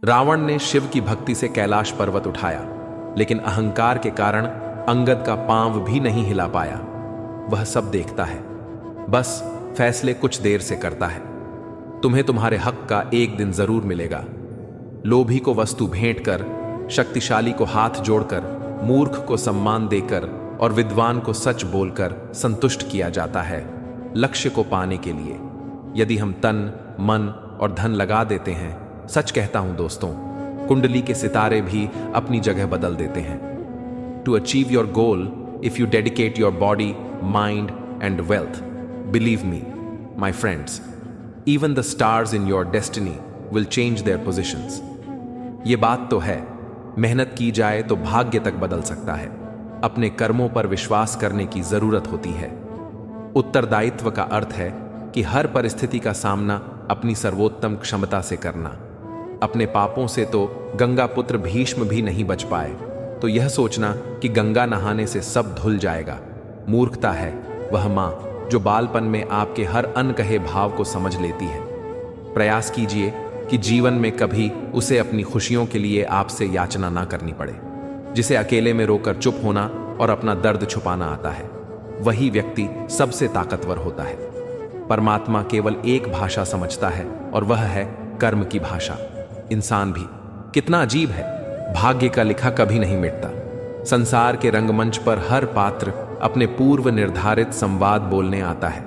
रावण ने शिव की भक्ति से कैलाश पर्वत उठाया, लेकिन अहंकार के कारण अंगद का पांव भी नहीं हिला पाया। वह सब देखता है, बस फैसले कुछ देर से करता है। तुम्हें तुम्हारे हक का एक दिन जरूर मिलेगा। लोभी को वस्तु भेंट कर, शक्तिशाली को हाथ जोड़कर, मूर्ख को सम्मान देकर और विद्वान को सच बोलकर संतुष्ट किया जाता है लक्ष्य को पाने के लिए। यदि हम तन, मन और धन लगा देते हैं, सच कहता हूं दोस्तों, कुंडली के सितारे भी अपनी जगह बदल देते हैं। To achieve your goal, if you dedicate your body, mind and wealth, believe me my friends, even the stars in your destiny will change their positions. ये बात तो है, मेहनत की जाए तो भाग्य तक बदल सकता है। अपने कर्मों पर विश्वास करने की जरूरत होती है। उत्तरदायित्व का अर्थ है कि हर परिस्थिति का सामना अपनी सर्वोत्तम क्षमता से करना। अपने पापों से तो गंगा पुत्र भीष्म भी नहीं बच पाए, तो यह सोचना कि गंगा नहाने से सब धुल जाएगा, मूर्खता है। वह मां जो बालपन में आपके हर अनकहे भाव को समझ लेती है। प्रयास कीजिए कि जीवन में कभी उसे अपनी खुशियों के लिए आपसे याचना ना करनी पड़े। जिसे अकेले में रोकर चुप होना और अपना दर्द छुपाना आता है, वही व्यक्ति सबसे ताकतवर होता है। परमात्मा केवल एक भाषा समझता है और वह है कर्म की भाषा। इंसान भी कितना अजीब है, भाग्य का लिखा कभी नहीं मिटता। संसार के रंगमंच पर हर पात्र अपने पूर्व निर्धारित संवाद बोलने आता है।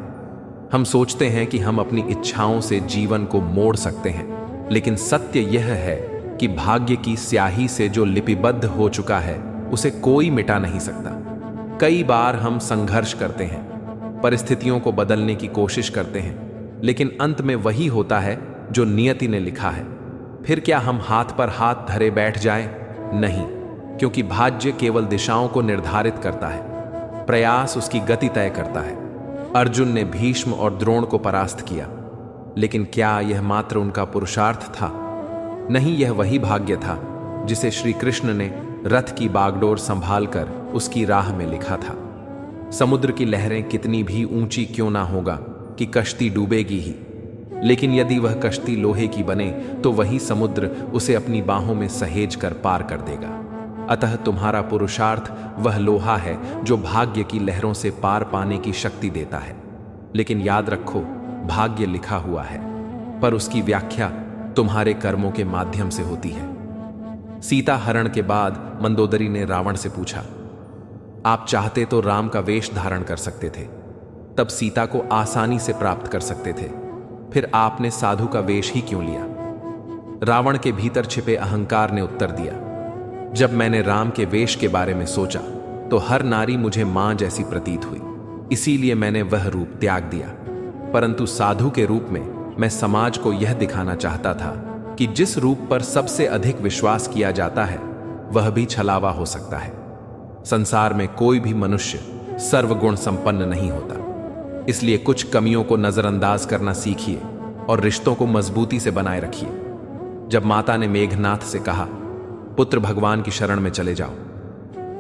हम सोचते हैं कि हम अपनी इच्छाओं से जीवन को मोड़ सकते हैं, लेकिन सत्य यह है कि भाग्य की स्याही से जो लिपिबद्ध हो चुका है, उसे कोई मिटा नहीं सकता। कई बार हम संघर्ष करते हैं, परिस्थितियों को बदलने की कोशिश करते हैं, लेकिन अंत में वही होता है जो नियति ने लिखा है। फिर क्या हम हाथ पर हाथ धरे बैठ जाएं? नहीं, क्योंकि भाग्य केवल दिशाओं को निर्धारित करता है, प्रयास उसकी गति तय करता है। अर्जुन ने भीष्म और द्रोण को परास्त किया, लेकिन क्या यह मात्र उनका पुरुषार्थ था? नहीं, यह वही भाग्य था जिसे श्री कृष्ण ने रथ की बागडोर संभालकर उसकी राह में लिखा था। समुद्र की लहरें कितनी भी ऊंची क्यों ना होगा कि कश्ती डूबेगी ही, लेकिन यदि वह कश्ती लोहे की बने तो वही समुद्र उसे अपनी बाहों में सहेज कर पार कर देगा। अतः तुम्हारा पुरुषार्थ वह लोहा है जो भाग्य की लहरों से पार पाने की शक्ति देता है। लेकिन याद रखो, भाग्य लिखा हुआ है, पर उसकी व्याख्या तुम्हारे कर्मों के माध्यम से होती है। सीता हरण के बाद मंदोदरी ने रावण से पूछा, आप चाहते तो राम का वेश धारण कर सकते थे, तब सीता को आसानी से प्राप्त कर सकते थे, फिर आपने साधु का वेश ही क्यों लिया? रावण के भीतर छिपे अहंकार ने उत्तर दिया, जब मैंने राम के वेश के बारे में सोचा तो हर नारी मुझे मां जैसी प्रतीत हुई, इसीलिए मैंने वह रूप त्याग दिया। परंतु साधु के रूप में मैं समाज को यह दिखाना चाहता था कि जिस रूप पर सबसे अधिक विश्वास किया जाता है, वह भी छलावा हो सकता है। संसार में कोई भी मनुष्य सर्वगुण संपन्न नहीं होता, इसलिए कुछ कमियों को नजरअंदाज करना सीखिए और रिश्तों को मजबूती से बनाए रखिए। जब माता ने मेघनाथ से कहा, पुत्र भगवान की शरण में चले जाओ,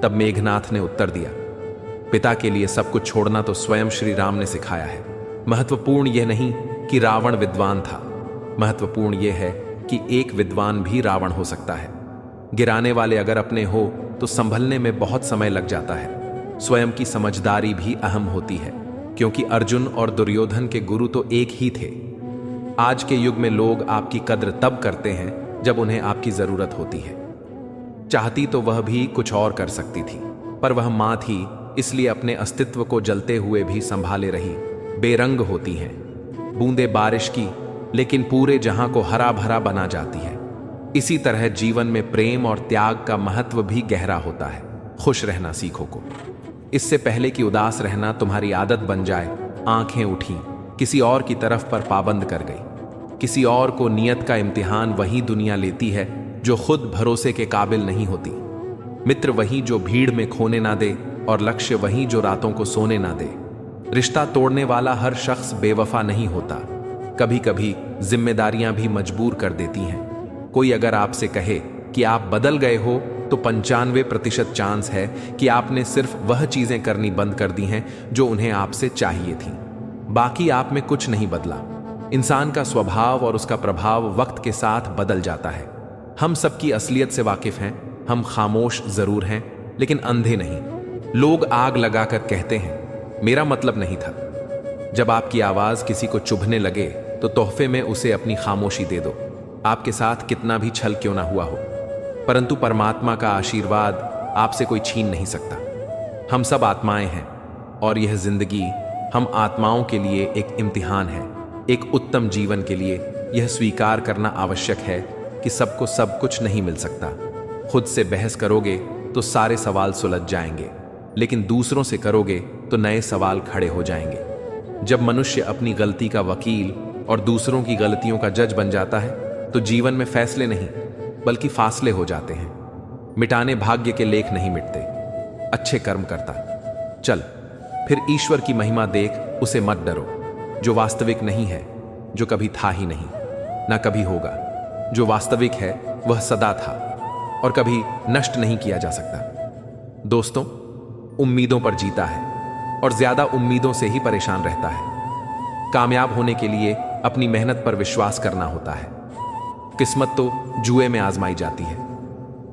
तब मेघनाथ ने उत्तर दिया, पिता के लिए सब कुछ छोड़ना तो स्वयं श्री राम ने सिखाया है। महत्वपूर्ण यह नहीं कि रावण विद्वान था, महत्वपूर्ण यह है कि एक विद्वान भी रावण हो सकता है। गिराने वाले अगर अपने हो तो संभलने में बहुत समय लग जाता है। स्वयं की समझदारी भी अहम होती है, क्योंकि अर्जुन और दुर्योधन के गुरु तो एक ही थे। आज के युग में लोग आपकी कद्र तब करते हैं जब उन्हें आपकी जरूरत होती है। चाहती तो वह भी कुछ और कर सकती थी, पर वह मां थी, इसलिए अपने अस्तित्व को जलते हुए भी संभाले रही। बेरंग होती हैं बूंदे बारिश की, लेकिन पूरे जहां को हरा भरा बना जाती है। इसी तरह जीवन में प्रेम और त्याग का महत्व भी गहरा होता है। खुश रहना सीखो को, इससे पहले कि उदास रहना तुम्हारी आदत बन जाए। आंखें उठी, किसी और की तरफ पर पाबंद कर गई। किसी और को नियत का इम्तिहान वही दुनिया लेती है जो खुद भरोसे के काबिल नहीं होती। मित्र वही जो भीड़ में खोने ना दे, और लक्ष्य वही जो रातों को सोने ना दे। रिश्ता तोड़ने वाला हर शख्स बेवफा नहीं होता, कभी कभी जिम्मेदारियां भी मजबूर कर देती हैं। कोई अगर आपसे कहे कि आप बदल गए हो, तो 95% चांस है कि आपने सिर्फ वह चीजें करनी बंद कर दी हैं जो उन्हें आपसे चाहिए थी। बाकी आप में कुछ नहीं बदला। इंसान का स्वभाव और उसका प्रभाव वक्त के साथ बदल जाता है। हम सबकी असलियत से वाकिफ हैं, हम खामोश जरूर हैं लेकिन अंधे नहीं। लोग आग लगाकर कहते हैं मेरा मतलब नहीं था। जब आपकी आवाज किसी को चुभने लगे तो तोहफे में उसे अपनी खामोशी दे दो, आपके साथ कितना भी छल क्यों ना हुआ हो। परंतु परमात्मा का आशीर्वाद आपसे कोई छीन नहीं सकता। हम सब आत्माएं हैं और यह जिंदगी हम आत्माओं के लिए एक इम्तिहान है। एक उत्तम जीवन के लिए यह स्वीकार करना आवश्यक है कि सबको सब कुछ नहीं मिल सकता। खुद से बहस करोगे तो सारे सवाल सुलझ जाएंगे, लेकिन दूसरों से करोगे तो नए सवाल खड़े हो जाएंगे। जब मनुष्य अपनी गलती का वकील और दूसरों की गलतियों का जज बन जाता है तो जीवन में फैसले नहीं बल्कि फासले हो जाते हैं। मिटाने भाग्य के लेख नहीं मिटते, अच्छे कर्म करता चल। फिर ईश्वर की महिमा देख, उसे मत डरो। जो वास्तविक नहीं है, जो कभी था ही नहीं, ना कभी होगा। जो वास्तविक है वह सदा था और कभी नष्ट नहीं किया जा सकता। दोस्तों, उम्मीदों पर जीता है और ज्यादा उम्मीदों से ही परेशान रहता है। कामयाब होने के लिए अपनी मेहनत पर विश्वास करना होता है। किस्मत तो जुए में आजमाई जाती है।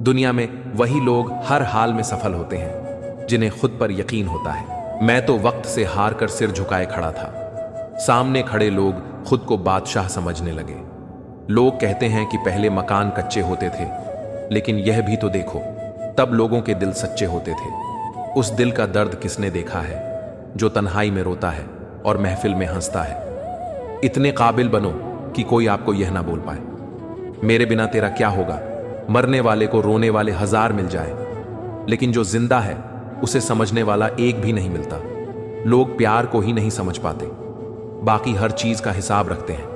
दुनिया में वही लोग हर हाल में सफल होते हैं जिन्हें खुद पर यकीन होता है। मैं तो वक्त से हार कर सिर झुकाए खड़ा था। सामने खड़े लोग खुद को बादशाह समझने लगे। लोग कहते हैं कि पहले मकान कच्चे होते थे, लेकिन यह भी तो देखो, तब लोगों के दिल सच्चे होते थे। उस दिल का दर्द किसने देखा है जो तन्हाई में रोता है और महफिल में हंसता है। इतने काबिल बनो कि कोई आपको यह ना बोल पाए मेरे बिना तेरा क्या होगा। मरने वाले को रोने वाले 1000 मिल जाए, लेकिन जो जिंदा है उसे समझने वाला एक भी नहीं मिलता। लोग प्यार को ही नहीं समझ पाते, बाकी हर चीज का हिसाब रखते हैं।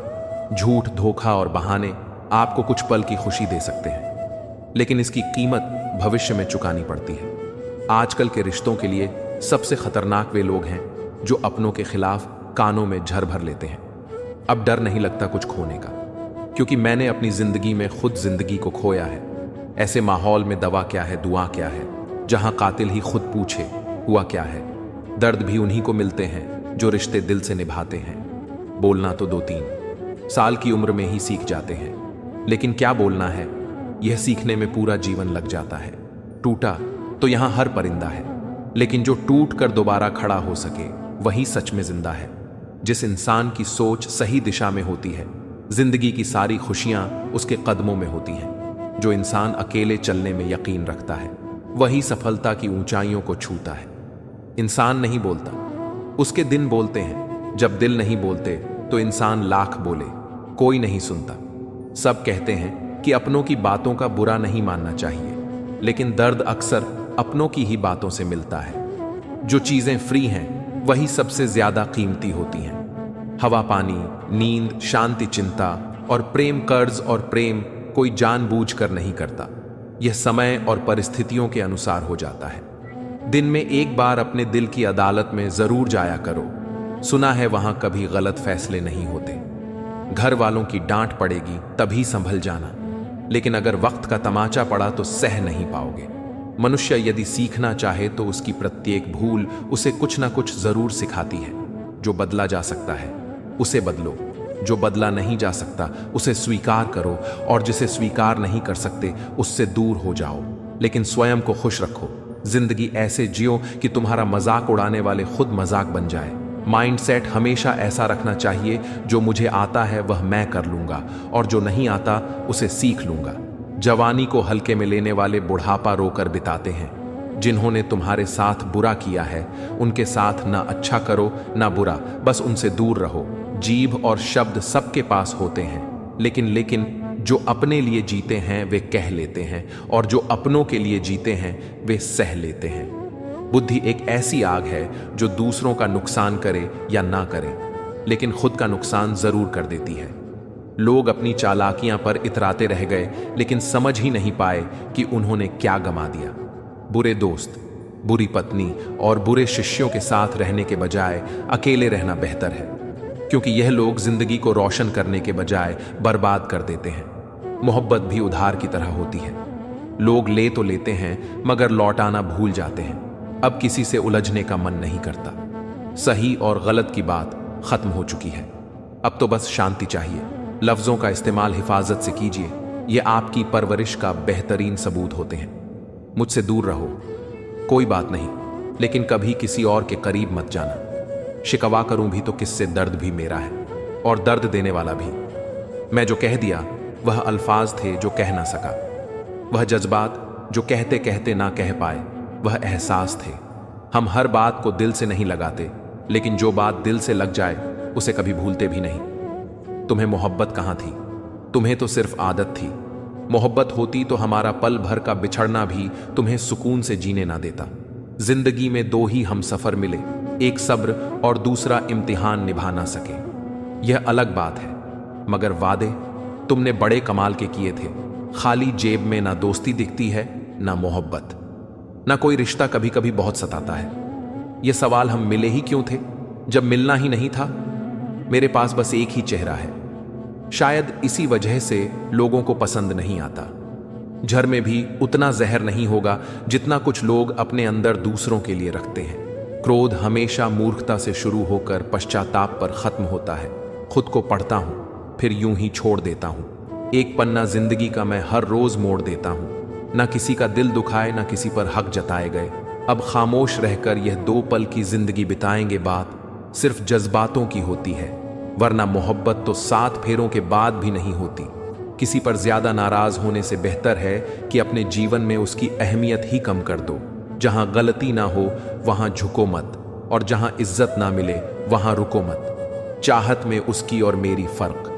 झूठ, धोखा और बहाने आपको कुछ पल की खुशी दे सकते हैं, लेकिन इसकी कीमत भविष्य में चुकानी पड़ती है। आजकल के रिश्तों के लिए सबसे खतरनाक वे लोग हैं जो अपनों के खिलाफ कानों में झर भर लेते हैं। अब डर नहीं लगता कुछ खोने का, क्योंकि मैंने अपनी जिंदगी में खुद जिंदगी को खोया है। ऐसे माहौल में दवा क्या है, दुआ क्या है, जहां कातिल ही खुद पूछे हुआ क्या है। दर्द भी उन्हीं को मिलते हैं जो रिश्ते दिल से निभाते हैं। बोलना तो 2-3 साल की उम्र में ही सीख जाते हैं, लेकिन क्या बोलना है यह सीखने में पूरा जीवन लग जाता है। टूटा तो यहां हर परिंदा है, लेकिन जो टूट कर दोबारा खड़ा हो सके वही सच में जिंदा है। जिस इंसान की सोच सही दिशा में होती है, जिंदगी की सारी खुशियां उसके कदमों में होती हैं। जो इंसान अकेले चलने में यकीन रखता है वही सफलता की ऊंचाइयों को छूता है। इंसान नहीं बोलता, उसके दिन बोलते हैं। जब दिल नहीं बोलते तो इंसान लाख बोले, कोई नहीं सुनता। सब कहते हैं कि अपनों की बातों का बुरा नहीं मानना चाहिए, लेकिन दर्द अक्सर अपनों की ही बातों से मिलता है। जो चीजें फ्री हैं वही सबसे ज्यादा कीमती होती हैं। हवा, पानी, नींद, शांति, चिंता और प्रेम। कर्ज और प्रेम कोई जानबूझकर नहीं करता, यह समय और परिस्थितियों के अनुसार हो जाता है। दिन में एक बार अपने दिल की अदालत में जरूर जाया करो। सुना है वहां कभी गलत फैसले नहीं होते। घर वालों की डांट पड़ेगी तभी संभल जाना, लेकिन अगर वक्त का तमाचा पड़ा तो सह नहीं पाओगे। मनुष्य यदि सीखना चाहे तो उसकी प्रत्येक भूल उसे कुछ ना कुछ जरूर सिखाती है। जो बदला जा सकता है उसे बदलो, जो बदला नहीं जा सकता उसे स्वीकार करो, और जिसे स्वीकार नहीं कर सकते उससे दूर हो जाओ। लेकिन स्वयं को खुश रखो। जिंदगी ऐसे जियो कि तुम्हारा मजाक उड़ाने वाले खुद मजाक बन जाए। माइंडसेट हमेशा ऐसा रखना चाहिए, जो मुझे आता है वह मैं कर लूंगा, और जो नहीं आता उसे सीख लूंगा। जवानी को हल्के में लेने वाले बुढ़ापा रोकर बिताते हैं। जिन्होंने तुम्हारे साथ बुरा किया है उनके साथ ना अच्छा करो ना बुरा, बस उनसे दूर रहो। जीभ और शब्द सबके पास होते हैं, लेकिन जो अपने लिए जीते हैं वे कह लेते हैं, और जो अपनों के लिए जीते हैं वे सह लेते हैं। बुद्धि एक ऐसी आग है जो दूसरों का नुकसान करे या ना करे, लेकिन खुद का नुकसान जरूर कर देती है। लोग अपनी चालाकियां पर इतराते रह गए, लेकिन समझ ही नहीं पाए कि उन्होंने क्या गमा दिया। बुरे दोस्त, बुरी पत्नी और बुरे शिष्यों के साथ रहने के बजाय अकेले रहना बेहतर है, क्योंकि यह लोग जिंदगी को रोशन करने के बजाय बर्बाद कर देते हैं। मोहब्बत भी उधार की तरह होती है। लोग ले तो लेते हैं मगर लौटाना भूल जाते हैं। अब किसी से उलझने का मन नहीं करता। सही और गलत की बात खत्म हो चुकी है। अब तो बस शांति चाहिए। लफ्जों का इस्तेमाल हिफाजत से कीजिए। ये आपकी परवरिश का बेहतरीन सबूत होते हैं। मुझसे दूर रहो, कोई बात नहीं, लेकिन कभी किसी और के करीब मत जाना। शिकवा करूं भी तो किससे दर्द भी मेरा है, और दर्द देने वाला भी। मैं जो कह दिया वह अल्फाज थे जो कह ना सका, वह जज्बात जो कहते कहते ना कह पाए, वह एहसास थे। हम हर बात को दिल से नहीं लगाते, लेकिन जो बात दिल से लग जाए उसे कभी भूलते भी नहीं। तुम्हें मोहब्बत कहाँ थी? तुम्हें तो सिर्फ आदत थी। मोहब्बत होती तो हमारा पल भर का बिछड़ना भी तुम्हें सुकून से जीने ना देता। जिंदगी में दो ही हम सफर मिले, एक सब्र और दूसरा इम्तिहान निभा ना सके। यह अलग बात है, मगर वादे तुमने बड़े कमाल के किए थे। खाली जेब में ना दोस्ती दिखती है, ना मोहब्बत, ना कोई रिश्ता कभी कभी बहुत सताता है। यह सवाल हम मिले ही क्यों थे जब मिलना ही नहीं था? मेरे पास बस एक ही चेहरा है। शायद इसी वजह से लोगों को पसंद नहीं आता। झर में भी उतना जहर नहीं होगा जितना कुछ लोग अपने अंदर दूसरों के लिए रखते हैं। क्रोध हमेशा मूर्खता से शुरू होकर पश्चाताप पर खत्म होता है। खुद को पढ़ता हूं, फिर यूं ही छोड़ देता हूं। एक पन्ना जिंदगी का मैं हर रोज मोड़ देता हूं। ना किसी का दिल दुखाए, ना किसी पर हक जताए गए। अब खामोश रहकर यह 2 पल की जिंदगी बिताएंगे, बात सिर्फ जज्बातों की होती है, वरना मोहब्बत तो 7 फेरों के बाद भी नहीं होती। किसी पर ज्यादा नाराज होने से बेहतर है कि अपने जीवन में उसकी अहमियत ही कम कर दो। जहां गलती ना हो वहां झुको मत, और जहां इज्जत ना मिले वहां रुको मत। चाहत में उसकी और मेरी फर्क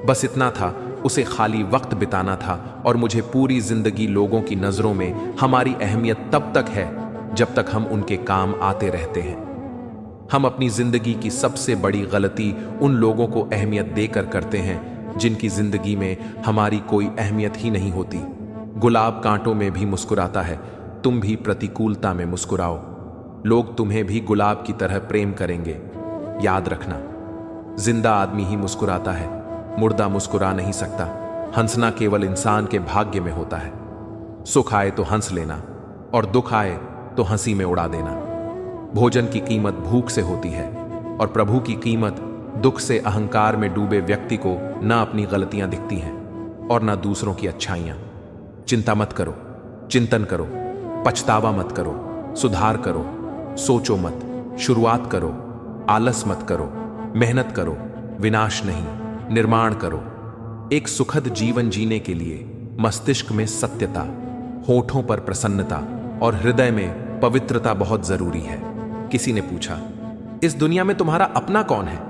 बस इतना था, उसे खाली वक्त बिताना था, और मुझे पूरी जिंदगी लोगों की नजरों में हमारी अहमियत तब तक है जब तक हम उनके काम आते रहते हैं। हम अपनी जिंदगी की सबसे बड़ी गलती उन लोगों को अहमियत देकर करते हैं जिनकी जिंदगी में हमारी कोई अहमियत ही नहीं होती। गुलाब कांटों में भी मुस्कुराता है, तुम भी प्रतिकूलता में मुस्कुराओ, लोग तुम्हें भी गुलाब की तरह प्रेम करेंगे। याद रखना, जिंदा आदमी ही मुस्कुराता है, मुर्दा मुस्कुरा नहीं सकता। हंसना केवल इंसान के भाग्य में होता है। सुख आए तो हंस लेना, और दुख आए तो हंसी में उड़ा देना। भोजन की कीमत भूख से होती है, और प्रभु की कीमत दुख से अहंकार में डूबे व्यक्ति को ना अपनी गलतियां दिखती हैं और ना दूसरों की अच्छाइयां। चिंता मत करो, चिंतन करो, पछतावा मत करो, सुधार करो, सोचो मत, शुरुआत करो, आलस मत करो, मेहनत करो, विनाश नहीं निर्माण करो। एक सुखद जीवन जीने के लिए मस्तिष्क में सत्यता, होठों पर प्रसन्नता और हृदय में पवित्रता बहुत जरूरी है। किसी ने पूछा, इस दुनिया में तुम्हारा अपना कौन है?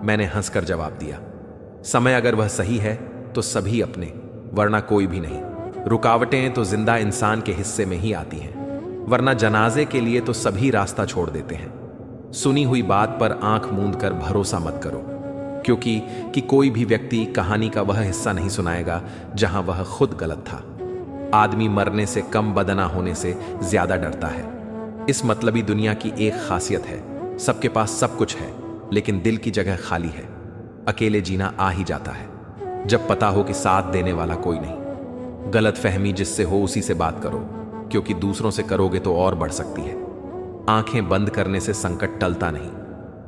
मैंने हंसकर जवाब दिया, समय अगर वह सही है तो सभी अपने, वरना कोई भी नहीं। रुकावटें तो जिंदा इंसान के हिस्से में ही आती हैं, वरना जनाजे के लिए तो सभी रास्ता छोड़ देते हैं। सुनी हुई बात पर आंख मूंद कर भरोसा मत करो, क्योंकि कोई भी व्यक्ति कहानी का वह हिस्सा नहीं सुनाएगा जहां वह खुद गलत था। आदमी मरने से कम बदना होने से ज्यादा डरता है। इस मतलबी दुनिया की एक खासियत है, सबके पास सब कुछ है, लेकिन दिल की जगह खाली है। अकेले जीना आ ही जाता है जब पता हो कि साथ देने वाला कोई नहीं। गलत फहमी जिससे हो उसी से बात करो, क्योंकि दूसरों से करोगे तो और बढ़ सकती है। आंखें बंद करने से संकट टलता नहीं,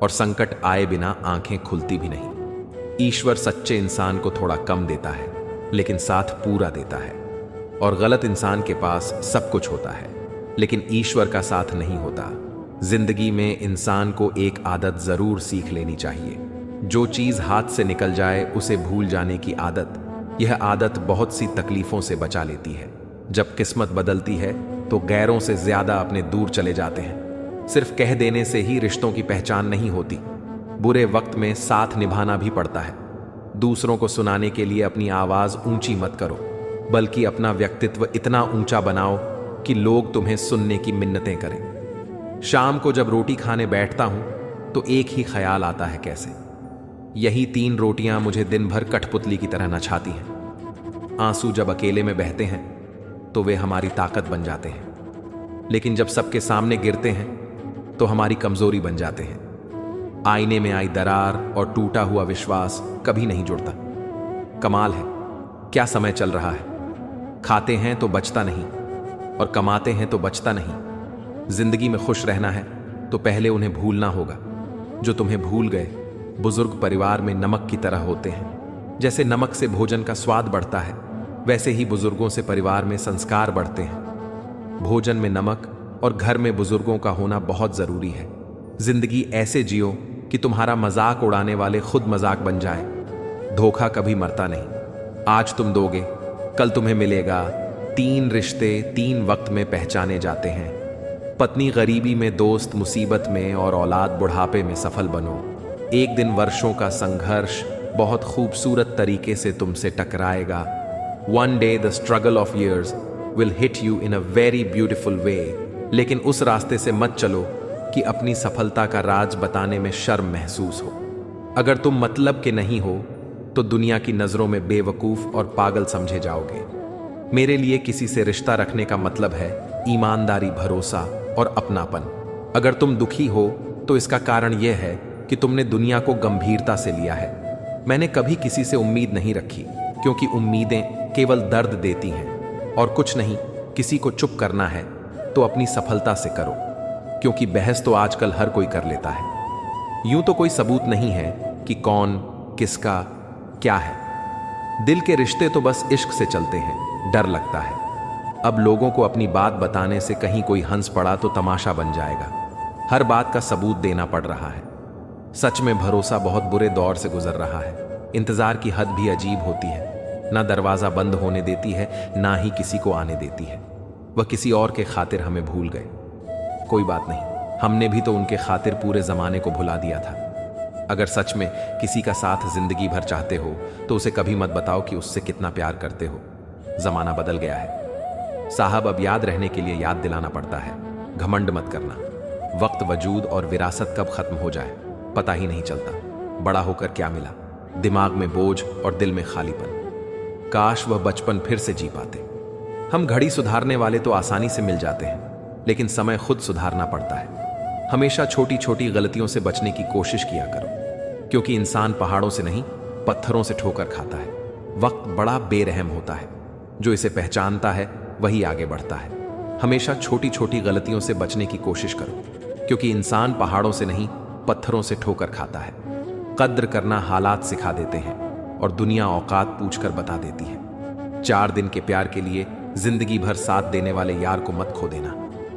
और संकट आए बिना आंखें खुलती भी नहीं। ईश्वर सच्चे इंसान को थोड़ा कम देता है, लेकिन साथ पूरा देता है। और गलत इंसान के पास सब कुछ होता है, लेकिन ईश्वर का साथ नहीं होता। जिंदगी में इंसान को एक आदत जरूर सीख लेनी चाहिए। जो चीज हाथ से निकल जाए उसे भूल जाने की आदत। यह आदत बहुत सी तकलीफों से बचा लेती है। जब किस्मत बदलती है तो गैरों से ज्यादा अपने दूर चले जाते हैं। सिर्फ कह देने से ही रिश्तों की पहचान नहीं होती, बुरे वक्त में साथ निभाना भी पड़ता है। दूसरों को सुनाने के लिए अपनी आवाज ऊंची मत करो, बल्कि अपना व्यक्तित्व इतना ऊंचा बनाओ कि लोग तुम्हें सुनने की मिन्नतें करें। शाम को जब रोटी खाने बैठता हूं तो एक ही ख्याल आता है, कैसे यही 3 रोटियां मुझे दिन भर कठपुतली की तरह नचाती हैं। आंसू जब अकेले में बहते हैं तो वे हमारी ताकत बन जाते हैं, लेकिन जब सबके सामने गिरते हैं तो हमारी कमजोरी बन जाते हैं। आईने में आई दरार और टूटा हुआ विश्वास कभी नहीं जुड़ता। कमाल है, क्या समय चल रहा है। खाते हैं तो बचता नहीं, और कमाते हैं तो बचता नहीं। जिंदगी में खुश रहना है तो पहले उन्हें भूलना होगा जो तुम्हें भूल गए। बुजुर्ग परिवार में नमक की तरह होते हैं। जैसे नमक से भोजन का स्वाद बढ़ता है, वैसे ही बुजुर्गों से परिवार में संस्कार बढ़ते हैं। भोजन में नमक और घर में बुजुर्गों का होना बहुत जरूरी है। जिंदगी ऐसे जियो कि तुम्हारा मजाक उड़ाने वाले खुद मजाक बन जाए। धोखा कभी मरता नहीं। आज तुम दोगे, कल तुम्हें मिलेगा। 3 रिश्ते 3 वक्त में पहचाने जाते हैं। पत्नी गरीबी में, दोस्त मुसीबत में और औलाद बुढ़ापे में सफल बनो। एक दिन वर्षों का संघर्ष बहुत खूबसूरत तरीके से तुमसे टकराएगा। One day the struggle of years will hit you in a very beautiful way। लेकिन उस रास्ते से मत चलो कि अपनी सफलता का राज बताने में शर्म महसूस हो। अगर तुम मतलब के नहीं हो तो दुनिया की नजरों में बेवकूफ और पागल समझे जाओगे। मेरे लिए किसी से रिश्ता रखने का मतलब है ईमानदारी, भरोसा और अपनापन। अगर तुम दुखी हो तो इसका कारण यह है कि तुमने दुनिया को गंभीरता से लिया है। मैंने कभी किसी से उम्मीद नहीं रखी, क्योंकि उम्मीदें केवल दर्द देती हैं। और कुछ नहीं, किसी को चुप करना है तो अपनी सफलता से करो, क्योंकि बहस तो आजकल हर कोई कर लेता है। यूं तो कोई सबूत नहीं है कि कौन किसका क्या है। दिल के रिश्ते तो बस इश्क से चलते हैं। डर लगता है अब लोगों को अपनी बात बताने से कहीं कोई हंस पड़ा तो तमाशा बन जाएगा। हर बात का सबूत देना पड़ रहा है। सच में भरोसा बहुत बुरे दौर से गुजर रहा है। इंतजार की हद भी अजीब होती है। ना दरवाजा बंद होने देती है, ना ही किसी को आने देती है। वह किसी और के खातिर हमें भूल गए। कोई बात नहीं, हमने भी तो उनके खातिर पूरे जमाने को भुला दिया था। अगर सच में किसी का साथ जिंदगी भर चाहते हो तो उसे कभी मत बताओ कि उससे कितना प्यार करते हो। जमाना बदल गया है साहब, अब याद रहने के लिए याद दिलाना पड़ता है। घमंड मत करना। वक्त, वजूद और विरासत कब खत्म हो जाए पता ही नहीं चलता। बड़ा होकर क्या मिला? दिमाग में बोझ और दिल में खालीपन। काश वह बचपन फिर से जी पाते। हम घड़ी सुधारने वाले तो आसानी से मिल जाते हैं, लेकिन समय खुद सुधारना पड़ता है। हमेशा छोटी छोटी गलतियों से बचने की कोशिश किया करो, क्योंकि इंसान पहाड़ों से नहीं पत्थरों से ठोकर खाता है। वक्त बड़ा बेरहम होता है। जो इसे पहचानता है वही आगे बढ़ता है। हमेशा छोटी छोटी गलतियों से बचने की कोशिश करो, क्योंकि इंसान पहाड़ों से नहीं पत्थरों से ठोकर खाता है। कद्र करना हालात सिखा देते हैं और दुनिया औकात पूछकर बता देती है। 4 दिन के प्यार के लिए जिंदगी भर साथ देने वाले यार को मत खो देना।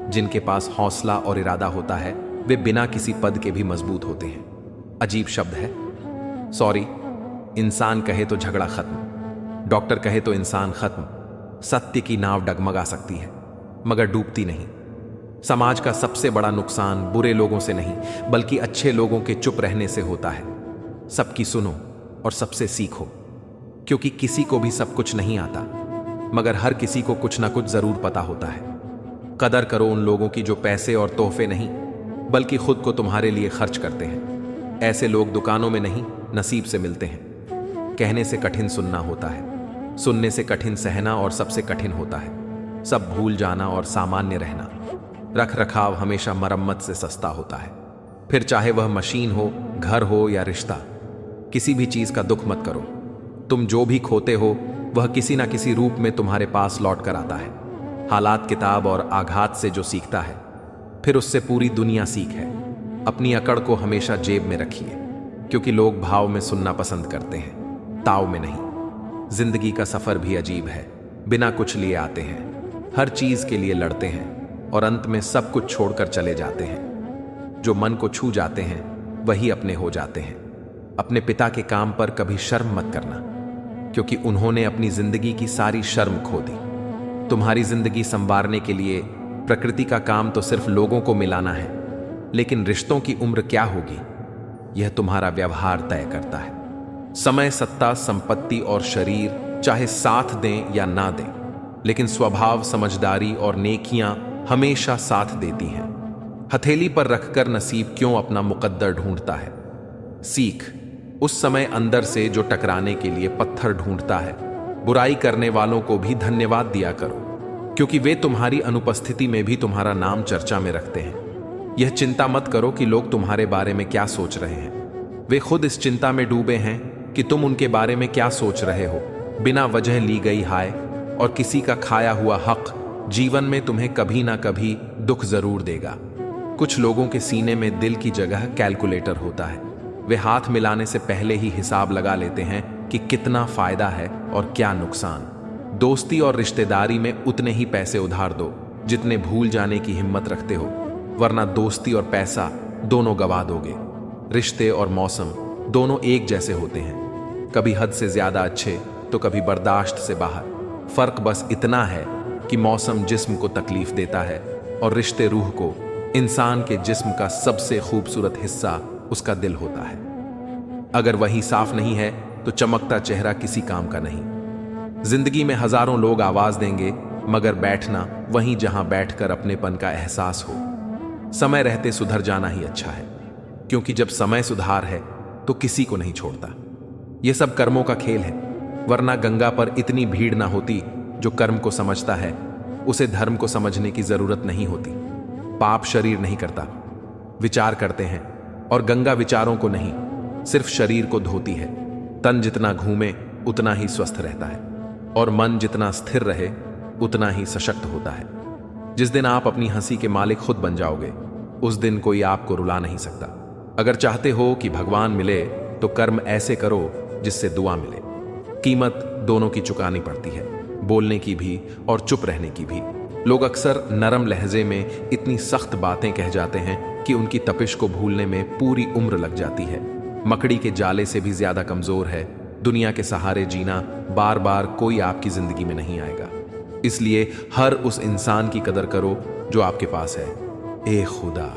जिनके पास हौसला और इरादा होता है वे बिना किसी पद के भी मजबूत होते हैं। अजीब शब्द है सॉरी। इंसान कहे तो झगड़ा खत्म, डॉक्टर कहे तो इंसान खत्म। सत्य की नाव डगमगा सकती है मगर डूबती नहीं। समाज का सबसे बड़ा नुकसान बुरे लोगों से नहीं बल्कि अच्छे लोगों के चुप रहने से होता है। सबकी सुनो और सबसे सीखो, क्योंकि किसी को भी सब कुछ नहीं आता, मगर हर किसी को कुछ ना कुछ जरूर पता होता है। कदर करो उन लोगों की जो पैसे और तोहफे नहीं बल्कि खुद को तुम्हारे लिए खर्च करते हैं। ऐसे लोग दुकानों में नहीं नसीब से मिलते हैं। कहने से कठिन सुनना होता है, सुनने से कठिन सहना और सबसे कठिन होता है सब भूल जाना और सामान्य रहना। रख रखाव हमेशा मरम्मत से सस्ता होता है, फिर चाहे वह मशीन हो, घर हो या रिश्ता। किसी भी चीज का दुख मत करो। तुम जो भी खोते हो वह किसी ना किसी रूप में तुम्हारे पास लौट कर आता है। हालात, किताब और आघात से जो सीखता है फिर उससे पूरी दुनिया सीख है। अपनी अकड़ को हमेशा जेब में रखिए, क्योंकि लोग भाव में सुनना पसंद करते हैं, ताव में नहीं। जिंदगी का सफर भी अजीब है। बिना कुछ लिए आते हैं, हर चीज के लिए लड़ते हैं और अंत में सब कुछ छोड़कर चले जाते हैं। जो मन को छू जाते हैं वही अपने हो जाते हैं। अपने पिता के काम पर कभी शर्म मत करना, क्योंकि उन्होंने अपनी जिंदगी की सारी शर्म खो दी। तुम्हारी जिंदगी संवारने के लिए प्रकृति का काम तो सिर्फ लोगों को मिलाना है, लेकिन रिश्तों की उम्र क्या होगी यह तुम्हारा व्यवहार तय करता है। समय, सत्ता, संपत्ति और शरीर चाहे साथ दें या ना दें, लेकिन स्वभाव, समझदारी और नेकियां हमेशा साथ देती हैं। हथेली पर रखकर नसीब क्यों अपना मुकद्दर ढूंढता है। सीख उस समय अंदर से जो टकराने के लिए पत्थर ढूंढता है। बुराई करने वालों को भी धन्यवाद दिया करो, क्योंकि वे तुम्हारी अनुपस्थिति में भी तुम्हारा नाम चर्चा में रखते हैं। यह चिंता मत करो कि लोग तुम्हारे बारे में क्या सोच रहे हैं। वे खुद इस चिंता में डूबे हैं कि तुम उनके बारे में क्या सोच रहे हो। बिना वजह ली गई हाय और किसी का खाया हुआ हक जीवन में तुम्हें कभी ना कभी दुख जरूर देगा। कुछ लोगों के सीने में दिल की जगह कैलकुलेटर होता है। वे हाथ मिलाने से पहले ही हिसाब लगा लेते हैं कि कितना फायदा है और क्या नुकसान। दोस्ती और रिश्तेदारी में उतने ही पैसे उधार दो जितने भूल जाने की हिम्मत रखते हो, वरना दोस्ती और पैसा दोनों गवा दोगे। रिश्ते और मौसम दोनों एक जैसे होते हैं, कभी हद से ज्यादा अच्छे तो कभी बर्दाश्त से बाहर। फर्क बस इतना है कि मौसम जिस्म को तकलीफ देता है और रिश्ते रूह को। इंसान के जिस्म का सबसे खूबसूरत हिस्सा उसका दिल होता है। अगर वही साफ नहीं है तो चमकता चेहरा किसी काम का नहीं। जिंदगी में हजारों लोग आवाज देंगे, मगर बैठना वहीं जहां बैठकर अपनेपन का एहसास हो। समय रहते सुधर जाना ही अच्छा है, क्योंकि जब समय सुधार है तो किसी को नहीं छोड़ता। यह सब कर्मों का खेल है, वरना गंगा पर इतनी भीड़ ना होती। जो कर्म को समझता है उसे धर्म को समझने की जरूरत नहीं होती। पाप शरीर नहीं करता, विचार करते हैं, और गंगा विचारों को नहीं, सिर्फ शरीर को धोती है। तन जितना घूमे उतना ही स्वस्थ रहता है, और मन जितना स्थिर रहे उतना ही सशक्त होता है। जिस दिन आप अपनी हंसी के मालिक खुद बन जाओगे, उस दिन कोई आपको रुला नहीं सकता। अगर चाहते हो कि भगवान मिले तो कर्म ऐसे करो जिससे दुआ मिले। कीमत दोनों की चुकानी पड़ती है, बोलने की भी और चुप रहने की भी। लोग अक्सर नरम लहजे में इतनी सख्त बातें कह जाते हैं कि उनकी तपिश को भूलने में पूरी उम्र लग जाती है। मकड़ी के जाले से भी ज्यादा कमजोर है दुनिया के सहारे जीना। बार बार कोई आपकी जिंदगी में नहीं आएगा, इसलिए हर उस इंसान की कदर करो जो आपके पास है। ए खुदा,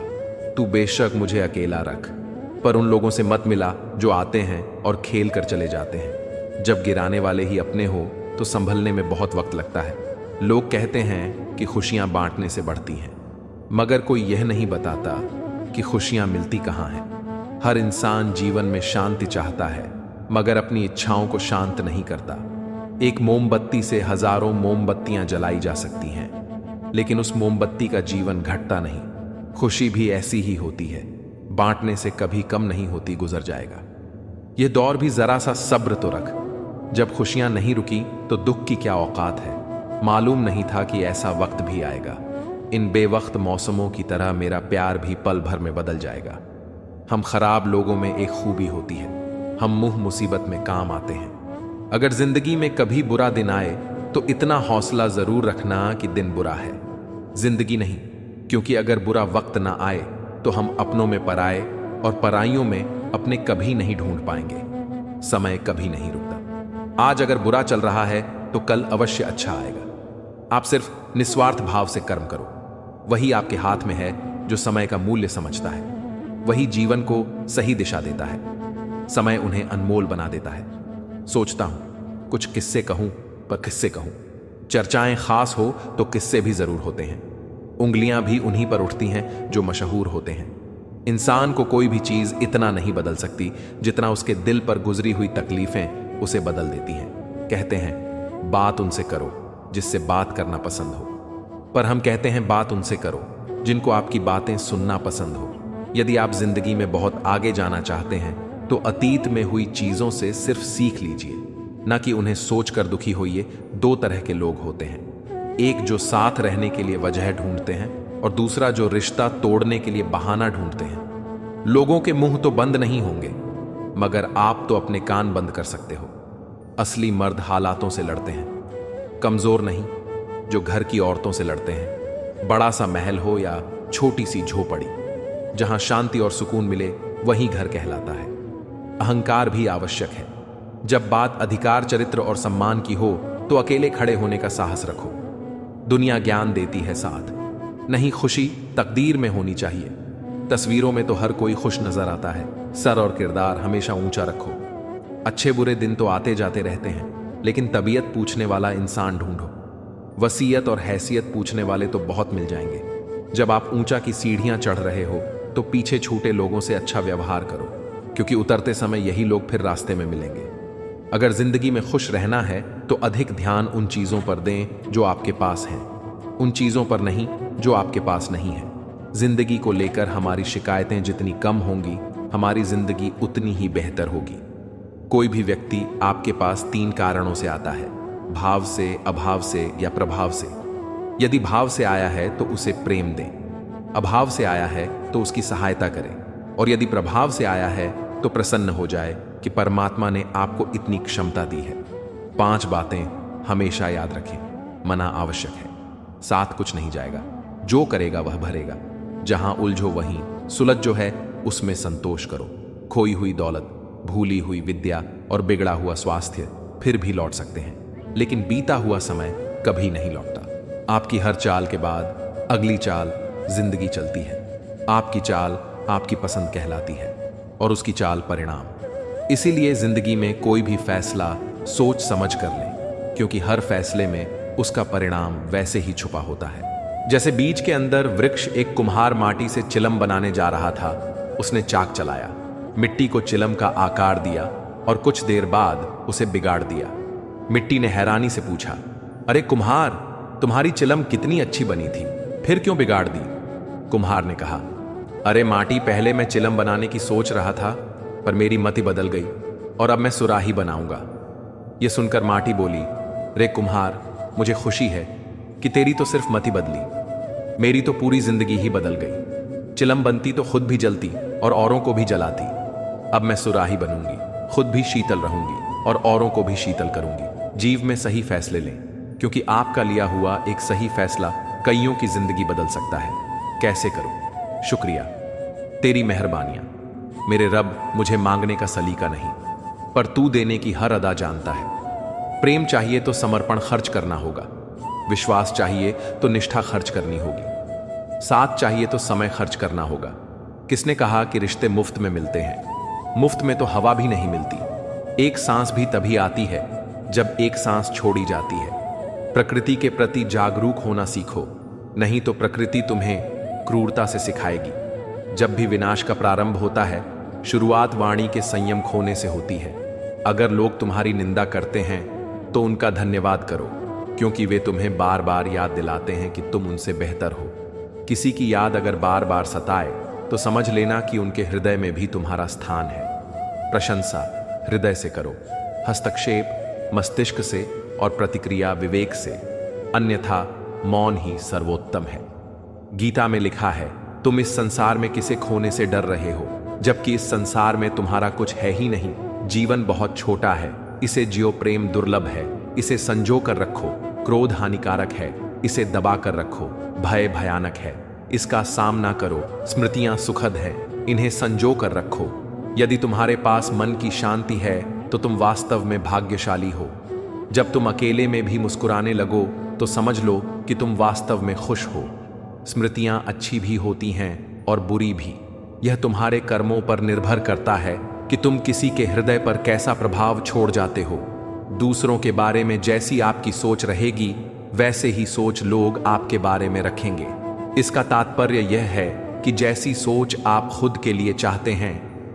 तू बेशक मुझे अकेला रख, पर उन लोगों से मत मिला जो आते हैं और खेल कर चले जाते हैं। जब गिराने वाले ही अपने हो तो संभलने में बहुत वक्त लगता है। लोग कहते हैं कि खुशियां बांटने से बढ़ती हैं, मगर कोई यह नहीं बताता कि खुशियां मिलती कहां हैं। हर इंसान जीवन में शांति चाहता है, मगर अपनी इच्छाओं को शांत नहीं करता। एक मोमबत्ती से हजारों मोमबत्तियां जलाई जा सकती हैं, लेकिन उस मोमबत्ती का जीवन घटता नहीं। खुशी भी ऐसी ही होती है, बांटने से कभी कम नहीं होती, गुजर जाएगा। यह दौर भी जरा सा सब्र तो रख। जब खुशियां नहीं रुकी तो दुख की क्या औकात है। मालूम नहीं था कि ऐसा वक्त भी आएगा। इन बेवक्त मौसमों की तरह मेरा प्यार भी पल भर में बदल जाएगा। हम खराब लोगों में एक खूबी होती है, हम मुंह मुसीबत में काम आते हैं। अगर जिंदगी में कभी बुरा दिन आए तो इतना हौसला जरूर रखना कि दिन बुरा है, जिंदगी नहीं। क्योंकि अगर बुरा वक्त ना आए तो हम अपनों में पराए और पराइयों में अपने कभी नहीं ढूंढ पाएंगे। समय कभी नहीं रुकता। आज अगर बुरा चल रहा है तो कल अवश्य अच्छा आएगा। आप सिर्फ निस्वार्थ भाव से कर्म करो, वही आपके हाथ में है। जो समय का मूल्य समझता है वही जीवन को सही दिशा देता है। समय उन्हें अनमोल बना देता है। सोचता हूं कुछ किस्से कहूं, पर किस्से कहूं। चर्चाएं खास हो तो किस्से भी जरूर होते हैं। उंगलियां भी उन्हीं पर उठती हैं जो मशहूर होते हैं। इंसान को कोई भी चीज इतना नहीं बदल सकती जितना उसके दिल पर गुजरी हुई तकलीफें उसे बदल देती हैं। कहते हैं बात उनसे करो जिससे बात करना पसंद हो, पर हम कहते हैं बात उनसे करो जिनको आपकी बातें सुनना पसंद हो। यदि आप जिंदगी में बहुत आगे जाना चाहते हैं तो अतीत में हुई चीजों से सिर्फ सीख लीजिए, ना कि उन्हें सोचकर दुखी होइए। दो तरह के लोग होते हैं, एक जो साथ रहने के लिए वजह ढूंढते हैं और दूसरा जो रिश्ता तोड़ने के लिए बहाना ढूंढते हैं। लोगों के मुंह तो बंद नहीं होंगे, मगर आप तो अपने कान बंद कर सकते हो। असली मर्द हालातों से लड़ते हैं, कमजोर नहीं। जो घर की औरतों से लड़ते हैं, बड़ा सा महल हो या छोटी सी झोपड़ी, जहां शांति और सुकून मिले वही घर कहलाता है। अहंकार भी आवश्यक है। जब बात अधिकार, चरित्र और सम्मान की हो तो अकेले खड़े होने का साहस रखो। दुनिया ज्ञान देती है साथ, नहीं खुशी तकदीर में होनी चाहिए। तस्वीरों में तो हर कोई खुश नजर आता है, सर और किरदार हमेशा ऊंचा रखो। अच्छे बुरे दिन तो आते जाते रहते हैं, लेकिन तबीयत पूछने वाला इंसान ढूंढो। वसीयत और हैसियत पूछने वाले तो बहुत मिल जाएंगे। जब आप ऊंचा की सीढ़ियां चढ़ रहे हो तो पीछे छूटे लोगों से अच्छा व्यवहार करो, क्योंकि उतरते समय यही लोग फिर रास्ते में मिलेंगे। अगर जिंदगी में खुश रहना है तो अधिक ध्यान उन चीजों पर दें जो आपके पास हैं, उन चीजों पर नहीं जो आपके पास नहीं है। जिंदगी को लेकर हमारी शिकायतें जितनी कम होंगी, हमारी जिंदगी उतनी ही बेहतर होगी। कोई भी व्यक्ति आपके पास 3 कारणों से आता है, भाव से, अभाव से या प्रभाव से। यदि भाव से आया है तो उसे प्रेम दें, अभाव से आया है तो उसकी सहायता करें, और यदि प्रभाव से आया है तो प्रसन्न हो जाए कि परमात्मा ने आपको इतनी क्षमता दी है। 5 बातें हमेशा याद रखें, मना आवश्यक है, साथ कुछ नहीं जाएगा। जो करेगा वह भरेगा। जहां उलझो वहीं सुलझो है, उसमें संतोष करो। खोई हुई दौलत, भूली हुई विद्या और बिगड़ा हुआ स्वास्थ्य फिर भी लौट सकते हैं, लेकिन बीता हुआ समय कभी नहीं लौटता। आपकी हर चाल के बाद अगली चाल जिंदगी चलती है। आपकी चाल आपकी पसंद कहलाती है और उसकी चाल परिणाम। इसीलिए जिंदगी में कोई भी फैसला सोच समझ कर लें, क्योंकि हर फैसले में उसका परिणाम वैसे ही छुपा होता है। जैसे बीज के अंदर वृक्ष एक कुम्हार माटी से चिलम बनाने जा रहा था। उसने चाक चलाया, मिट्टी को चिलम का आकार दिया और कुछ देर बाद उसे बिगाड़ दिया। मिट्टी ने हैरानी से पूछा, अरे कुम्हार, तुम्हारी चिलम कितनी अच्छी बनी थी, फिर क्यों बिगाड़ दी? कुम्हार ने कहा, अरे माटी, पहले मैं चिलम बनाने की सोच रहा था, पर मेरी मति बदल गई और अब मैं सुराही बनाऊंगा। यह सुनकर माटी बोली, रे कुम्हार, मुझे खुशी है कि तेरी तो सिर्फ मति बदली, मेरी तो पूरी जिंदगी ही बदल गई। चिलम बनती तो खुद भी जलती और औरों को भी जलाती। अब मैं सुराही बनूंगी, खुद भी शीतल रहूंगी और औरों को भी शीतल करूंगी। जीव में सही फैसले लें, क्योंकि आपका लिया हुआ एक सही फैसला कईयों की जिंदगी बदल सकता है। कैसे करूं? शुक्रिया, तेरी मेहरबानियां। मेरे रब, मुझे मांगने का सलीका नहीं, पर तू देने की हर अदा जानता है। प्रेम चाहिए तो समर्पण खर्च करना होगा, विश्वास चाहिए तो निष्ठा खर्च करनी होगी, साथ चाहिए तो समय खर्च करना होगा। किसने कहा कि रिश्ते मुफ्त में मिलते हैं? मुफ्त में तो हवा भी नहीं मिलती। एक सांस भी तभी आती है जब एक सांस छोड़ी जाती है। प्रकृति के प्रति जागरूक होना सीखो, नहीं तो प्रकृति तुम्हें क्रूरता से सिखाएगी। जब भी विनाश का प्रारंभ होता है, शुरुआत वाणी के संयम खोने से होती है। अगर लोग तुम्हारी निंदा करते हैं तो उनका धन्यवाद करो, क्योंकि वे तुम्हें बार बार याद दिलाते हैं कि तुम उनसे बेहतर हो। किसी की याद अगर बार बार सताए तो समझ लेना कि उनके हृदय में भी तुम्हारा स्थान है। प्रशंसा हृदय से करो, हस्तक्षेप मस्तिष्क से और प्रतिक्रिया विवेक से, अन्यथा मौन ही सर्वोत्तम है। गीता में लिखा है, तुम इस संसार में किसे खोने से डर रहे हो, जबकि इस संसार में तुम्हारा कुछ है ही नहीं। जीवन बहुत छोटा है, इसे जियो। प्रेम दुर्लभ है, इसे संजो कर रखो। क्रोध हानिकारक है, इसे दबा कर रखो। भय भयानक है, इसका सामना करो। स्मृतियां सुखद हैं, इन्हें संजो कर रखो। यदि तुम्हारे पास मन की शांति है तो तुम वास्तव में भाग्यशाली हो। जब तुम अकेले में भी मुस्कुराने लगो तो समझ लो कि तुम वास्तव में खुश हो। स्मृतियां अच्छी भी होती हैं और बुरी भी। यह तुम्हारे कर्मों पर निर्भर करता है कि तुम किसी के हृदय पर कैसा प्रभाव छोड़ जाते हो। दूसरों के बारे में जैसी आपकी सोच रहेगी, वैसे ही सोच लोग आपके बारे में रखेंगे। इसका तात्पर्य यह है कि जैसी सोच आप खुद के लिए चाहते हैं,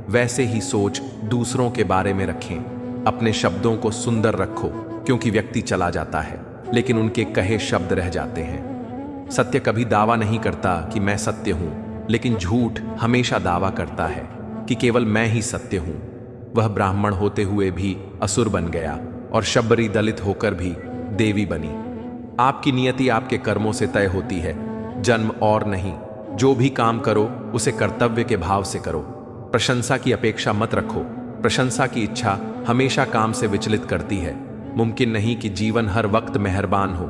वैसे ही सोच दूसरों के बारे में रखें। अपने शब्दों को सुंदर रखो, क्योंकि व्यक्ति चला जाता है, लेकिन उनके कहे शब्द रह जाते हैं। सत्य कभी दावा नहीं करता कि मैं सत्य हूं, लेकिन झूठ हमेशा दावा करता है कि केवल मैं ही सत्य हूं। वह ब्राह्मण होते हुए भी असुर बन गया और शबरी दलित होकर भी देवी बनी। आपकी नियति आपके कर्मों से तय होती है, जन्म और नहीं। जो भी काम करो उसे कर्तव्य के भाव से करो। प्रशंसा की अपेक्षा मत रखो। प्रशंसा की इच्छा हमेशा काम से विचलित करती है। मुमकिन नहीं कि जीवन हर वक्त मेहरबान हो।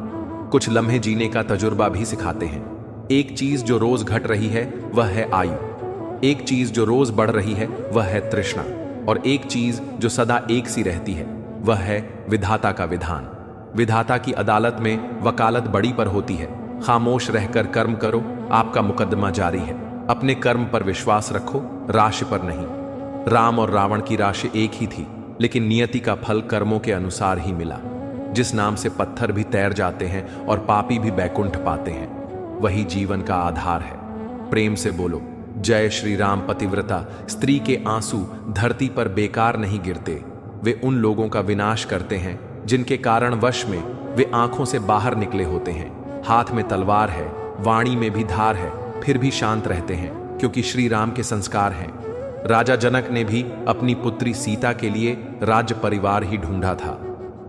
कुछ लम्हे जीने का तजुर्बा भी सिखाते हैं। एक चीज जो रोज घट रही है वह है आयु, एक चीज जो रोज बढ़ रही है वह है तृष्णा, और एक चीज जो सदा एक सी रहती है वह है विधाता का विधान। विधाता की अदालत में वकालत बड़ी पर होती है। खामोश रहकर कर्म करो, आपका मुकदमा जारी है। अपने कर्म पर विश्वास रखो, राशि पर नहीं। राम और रावण की राशि एक ही थी, लेकिन नियति का फल कर्मों के अनुसार ही मिला। जिस नाम से पत्थर भी तैर जाते हैं और पापी भी बैकुंठ पाते हैं, वही जीवन का आधार है। प्रेम से बोलो, जय श्री राम। पतिव्रता स्त्री के आंसू धरती पर बेकार नहीं गिरते। वे उन लोगों का विनाश करते हैं जिनके कारण वश में वे आंखों से बाहर निकले होते हैं। हाथ में तलवार है, वाणी में भी धार है, फिर भी शांत रहते हैं, क्योंकि श्री राम के संस्कार हैं। राजा जनक ने भी अपनी पुत्री सीता के लिए राज्य परिवार ही ढूंढा था,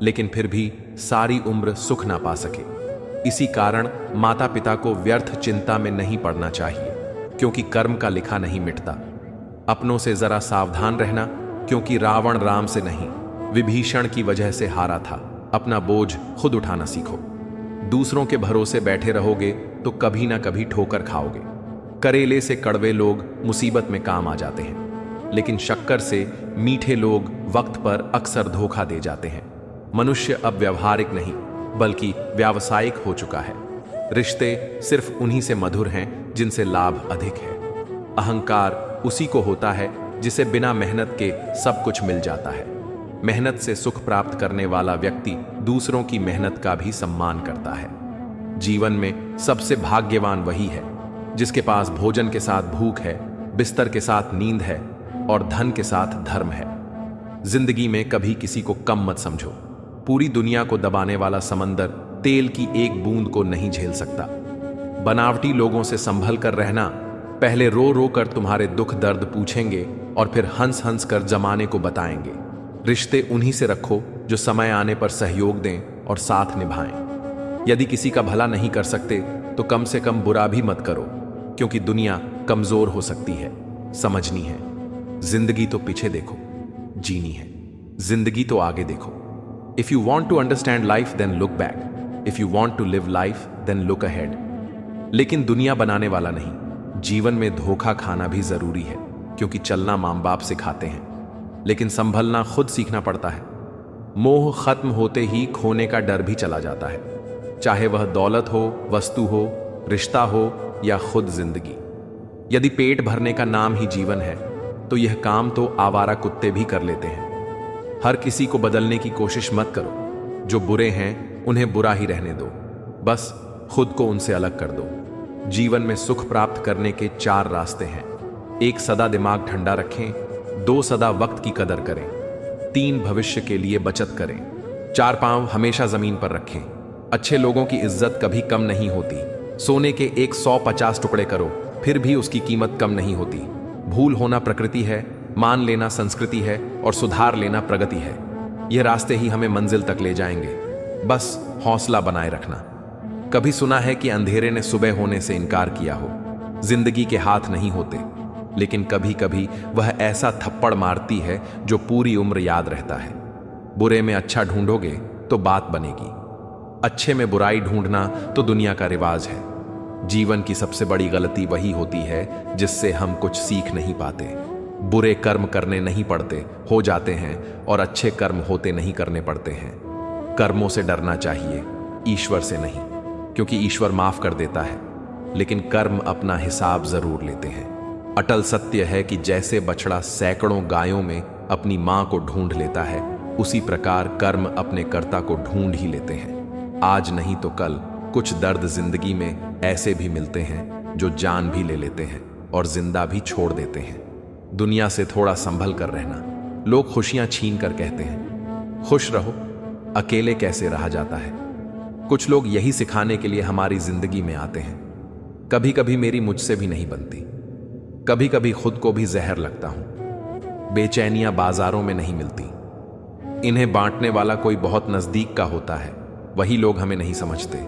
लेकिन फिर भी सारी उम्र सुख ना पा सके। इसी कारण माता पिता को व्यर्थ चिंता में नहीं पड़ना चाहिए, क्योंकि कर्म का लिखा नहीं मिटता। अपनों से जरा सावधान रहना, क्योंकि रावण राम से नहीं, विभीषण की वजह से हारा था। अपना बोझ खुद उठाना सीखो। दूसरों के भरोसे बैठे रहोगे तो कभी ना कभी ठोकर खाओगे। करेले से कड़वे लोग मुसीबत में काम आ जाते हैं, लेकिन शक्कर से मीठे लोग वक्त पर अक्सर धोखा दे जाते हैं। मनुष्य अब व्यवहारिक नहीं बल्कि व्यावसायिक हो चुका है। रिश्ते सिर्फ उन्हीं से मधुर हैं जिनसे लाभ अधिक है। अहंकार उसी को होता है जिसे बिना मेहनत के सब कुछ मिल जाता है। मेहनत से सुख प्राप्त करने वाला व्यक्ति दूसरों की मेहनत का भी सम्मान करता है। जीवन में सबसे भाग्यवान वही है जिसके पास भोजन के साथ भूख है, बिस्तर के साथ नींद है और धन के साथ धर्म है। जिंदगी में कभी किसी को कम मत समझो। पूरी दुनिया को दबाने वाला समंदर तेल की एक बूंद को नहीं झेल सकता। बनावटी लोगों से संभल कर रहना, पहले रो रो कर तुम्हारे दुख दर्द पूछेंगे और फिर हंस हंस कर जमाने को बताएंगे। रिश्ते उन्हीं से रखो जो समय आने पर सहयोग दें और साथ निभाएं। यदि किसी का भला नहीं कर सकते तो कम से कम बुरा भी मत करो, क्योंकि दुनिया कमजोर हो सकती है। समझनी है, जिंदगी तो पीछे देखो, जीनी है जिंदगी तो आगे देखो। If you want to understand life then look back, if you want to live life then look ahead. लेकिन दुनिया बनाने वाला नहीं, जीवन में धोखा खाना भी जरूरी है, क्योंकि चलना मां बाप सिखाते हैं लेकिन संभलना खुद सीखना पड़ता है। मोह खत्म होते ही खोने का डर भी चला जाता है, चाहे वह दौलत हो, वस्तु हो, रिश्ता हो या खुद जिंदगी। यदि पेट भरने का नाम ही जीवन है तो यह काम तो आवारा कुत्ते भी कर लेते हैं। हर किसी को बदलने की कोशिश मत करो। जो बुरे हैं उन्हें बुरा ही रहने दो, बस खुद को उनसे अलग कर दो। जीवन में सुख प्राप्त करने के 4 रास्ते हैं। 1, सदा दिमाग ठंडा रखें। 2, सदा वक्त की कदर करें। 3, भविष्य के लिए बचत करें। 4, पांव हमेशा जमीन पर रखें। अच्छे लोगों की इज्जत कभी कम नहीं होती। सोने के 150 टुकड़े करो, फिर भी उसकी कीमत कम नहीं होती। भूल होना प्रकृति है, मान लेना संस्कृति है और सुधार लेना प्रगति है। यह रास्ते ही हमें मंजिल तक ले जाएंगे, बस हौसला बनाए रखना। कभी सुना है कि अंधेरे ने सुबह होने से इनकार किया हो? जिंदगी के हाथ नहीं होते, लेकिन कभी कभी वह ऐसा थप्पड़ मारती है जो पूरी उम्र याद रहता है। बुरे में अच्छा ढूंढोगे तो बात बनेगी, अच्छे में बुराई ढूंढना तो दुनिया का रिवाज है। जीवन की सबसे बड़ी गलती वही होती है जिससे हम कुछ सीख नहीं पाते। बुरे कर्म करने नहीं पड़ते, हो जाते हैं, और अच्छे कर्म होते नहीं करने पड़ते हैं। कर्मों से डरना चाहिए, ईश्वर से नहीं, क्योंकि ईश्वर माफ कर देता है, लेकिन कर्म अपना हिसाब जरूर लेते हैं। अटल सत्य है कि जैसे बछड़ा सैकड़ों गायों में अपनी मां को ढूंढ लेता है, उसी प्रकार कर्म अपने कर्ता को ढूंढ ही लेते हैं। आज नहीं तो कल कुछ दर्द जिंदगी में ऐसे भी मिलते हैं जो जान भी ले लेते हैं और जिंदा भी छोड़ देते हैं। दुनिया से थोड़ा संभल कर रहना। लोग खुशियां छीन कर कहते हैं खुश रहो, अकेले कैसे रहा जाता है। कुछ लोग यही सिखाने के लिए हमारी जिंदगी में आते हैं। कभी कभी मेरी मुझसे भी नहीं बनती, कभी कभी खुद को भी जहर लगता हूं। बेचैनियां बाजारों में नहीं मिलती, इन्हें बांटने वाला कोई बहुत नजदीक का होता है। वही लोग हमें नहीं समझते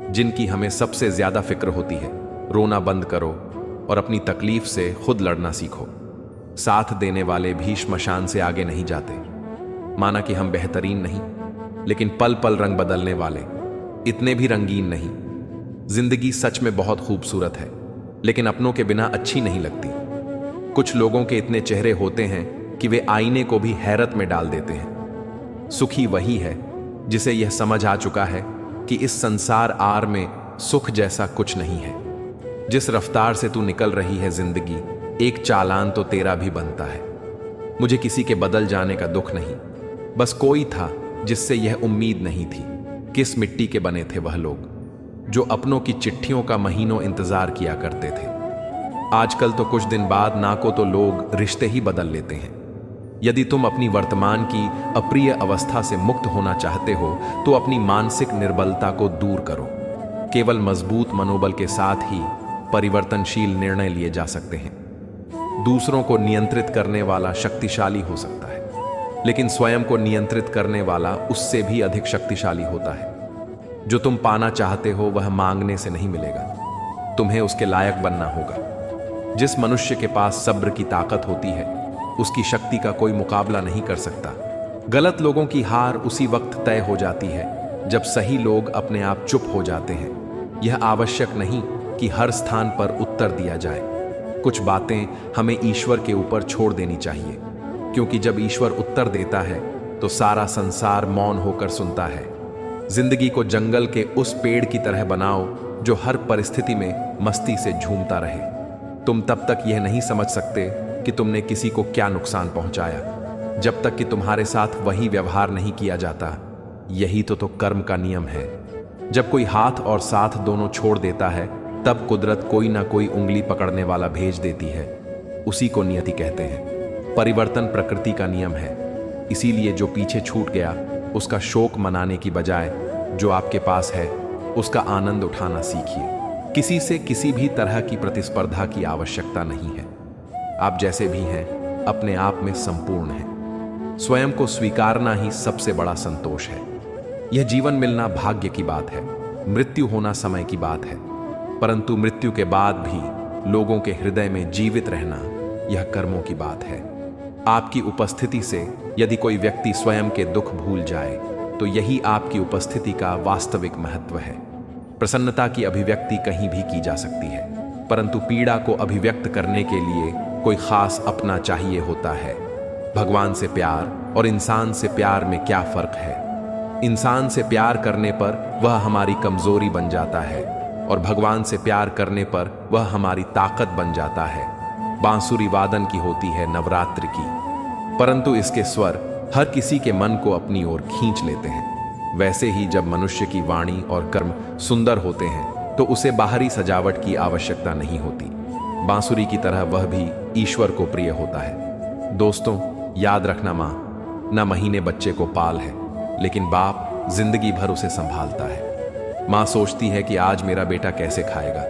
जिनकी हमें सबसे ज्यादा फिक्र होती है। रोना बंद करो और अपनी तकलीफ से खुद लड़ना सीखो। साथ देने वाले भी श्मशान से आगे नहीं जाते। माना कि हम बेहतरीन नहीं, लेकिन पल पल रंग बदलने वाले इतने भी रंगीन नहीं। जिंदगी सच में बहुत खूबसूरत है, लेकिन अपनों के बिना अच्छी नहीं लगती। कुछ लोगों के इतने चेहरे होते हैं कि वे आईने को भी हैरत में डाल देते हैं। सुखी वही है जिसे यह समझ आ चुका है कि इस संसार आर में सुख जैसा कुछ नहीं है। जिस रफ्तार से तू निकल रही है जिंदगी, एक चालान तो तेरा भी बनता है। मुझे किसी के बदल जाने का दुख नहीं, बस कोई था जिससे यह उम्मीद नहीं थी। किस मिट्टी के बने थे वह लोग जो अपनों की चिट्ठियों का महीनों इंतजार किया करते थे। आजकल तो कुछ दिन बाद ना को तो लोग रिश्ते ही बदल लेते हैं। यदि तुम अपनी वर्तमान की अप्रिय अवस्था से मुक्त होना चाहते हो तो अपनी मानसिक निर्बलता को दूर करो। केवल मजबूत मनोबल के साथ ही परिवर्तनशील निर्णय लिए जा सकते हैं। दूसरों को नियंत्रित करने वाला शक्तिशाली हो सकता है, लेकिन स्वयं को नियंत्रित करने वाला उससे भी अधिक शक्तिशाली होता है। जो तुम पाना चाहते हो वह मांगने से नहीं मिलेगा, तुम्हें उसके लायक बनना होगा। जिस मनुष्य के पास सब्र की ताकत होती है, उसकी शक्ति का कोई मुकाबला नहीं कर सकता। गलत लोगों की हार उसी वक्त तय हो जाती है जब सही लोग अपने आप चुप हो जाते हैं। यह आवश्यक नहीं कि हर स्थान पर उत्तर दिया जाए। कुछ बातें हमें ईश्वर के ऊपर छोड़ देनी चाहिए, क्योंकि जब ईश्वर उत्तर देता है तो सारा संसार मौन होकर सुनता है। जिंदगी को जंगल के उस पेड़ की तरह बनाओ जो हर परिस्थिति में मस्ती से झूमता रहे। तुम तब तक यह नहीं समझ सकते कि तुमने किसी को क्या नुकसान पहुंचाया, जब तक कि तुम्हारे साथ वही व्यवहार नहीं किया जाता। यही तो कर्म का नियम है। जब कोई हाथ और साथ दोनों छोड़ देता है, तब कुदरत कोई ना कोई उंगली पकड़ने वाला भेज देती है। उसी को नियति कहते हैं। परिवर्तन प्रकृति का नियम है। इसीलिए जो पीछे छूट गया उसका शोक मनाने की बजाय जो आपके पास है उसका आनंद उठाना सीखिए। किसी से किसी भी तरह की प्रतिस्पर्धा की आवश्यकता नहीं है। आप जैसे भी हैं अपने आप में संपूर्ण हैं। स्वयं को स्वीकारना ही सबसे बड़ा संतोष है। यह जीवन मिलना भाग्य की बात है, मृत्यु होना समय की बात है, परंतु मृत्यु के बाद भी लोगों के हृदय में जीवित रहना यह कर्मों की बात है। आपकी उपस्थिति से यदि कोई व्यक्ति स्वयं के दुख भूल जाए तो यही आपकी उपस्थिति का वास्तविक महत्व है। प्रसन्नता की अभिव्यक्ति कहीं भी की जा सकती है, परंतु पीड़ा को अभिव्यक्त करने के लिए कोई खास अपना चाहिए होता है। भगवान से प्यार और इंसान से प्यार में क्या फर्क है? इंसान से प्यार करने पर वह हमारी कमजोरी बन जाता है और भगवान से प्यार करने पर वह हमारी ताकत बन जाता है। बांसुरी वादन की होती है नवरात्रि की, परंतु इसके स्वर हर किसी के मन को अपनी ओर खींच लेते हैं। वैसे ही जब मनुष्य की वाणी और कर्म सुंदर होते हैं तो उसे बाहरी सजावट की आवश्यकता नहीं होती। बांसुरी की तरह वह भी ईश्वर को प्रिय होता है। दोस्तों, याद रखना, माँ न महीने बच्चे को पाल है, लेकिन बाप जिंदगी भर उसे संभालता है। माँ सोचती है कि आज मेरा बेटा कैसे खाएगा,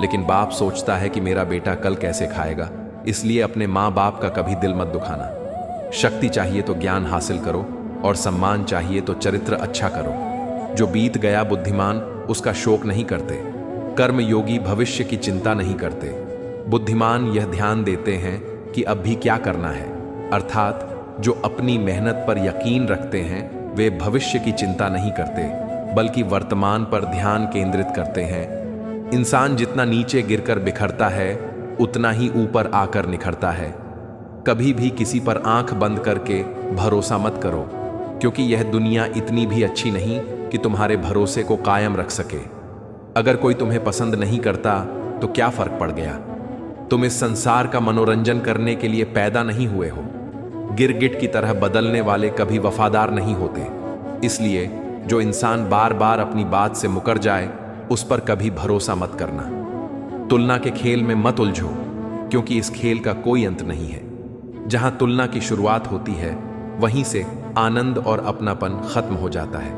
लेकिन बाप सोचता है कि मेरा बेटा कल कैसे खाएगा। इसलिए अपने माँ बाप का कभी दिल मत दुखाना। शक्ति चाहिए तो ज्ञान हासिल करो और सम्मान चाहिए तो चरित्र अच्छा करो। जो बीत गया बुद्धिमान उसका शोक नहीं करते। कर्म योगी भविष्य की चिंता नहीं करते। बुद्धिमान यह ध्यान देते हैं कि अब भी क्या करना है, अर्थात जो अपनी मेहनत पर यकीन रखते हैं वे भविष्य की चिंता नहीं करते, बल्कि वर्तमान पर ध्यान केंद्रित करते हैं। इंसान जितना नीचे गिरकर बिखरता है उतना ही ऊपर आकर निखरता है। कभी भी किसी पर आंख बंद करके भरोसा मत करो, क्योंकि यह दुनिया इतनी भी अच्छी नहीं कि तुम्हारे भरोसे को कायम रख सके। अगर कोई तुम्हें पसंद नहीं करता तो क्या फर्क पड़ गया? तुम इस संसार का मनोरंजन करने के लिए पैदा नहीं हुए हो। गिरगिट की तरह बदलने वाले कभी वफादार नहीं होते। इसलिए जो इंसान बार बार अपनी बात से मुकर जाए उस पर कभी भरोसा मत करना। तुलना के खेल में मत उलझो, क्योंकि इस खेल का कोई अंत नहीं है। जहां तुलना की शुरुआत होती है वहीं से आनंद और अपनापन खत्म हो जाता है।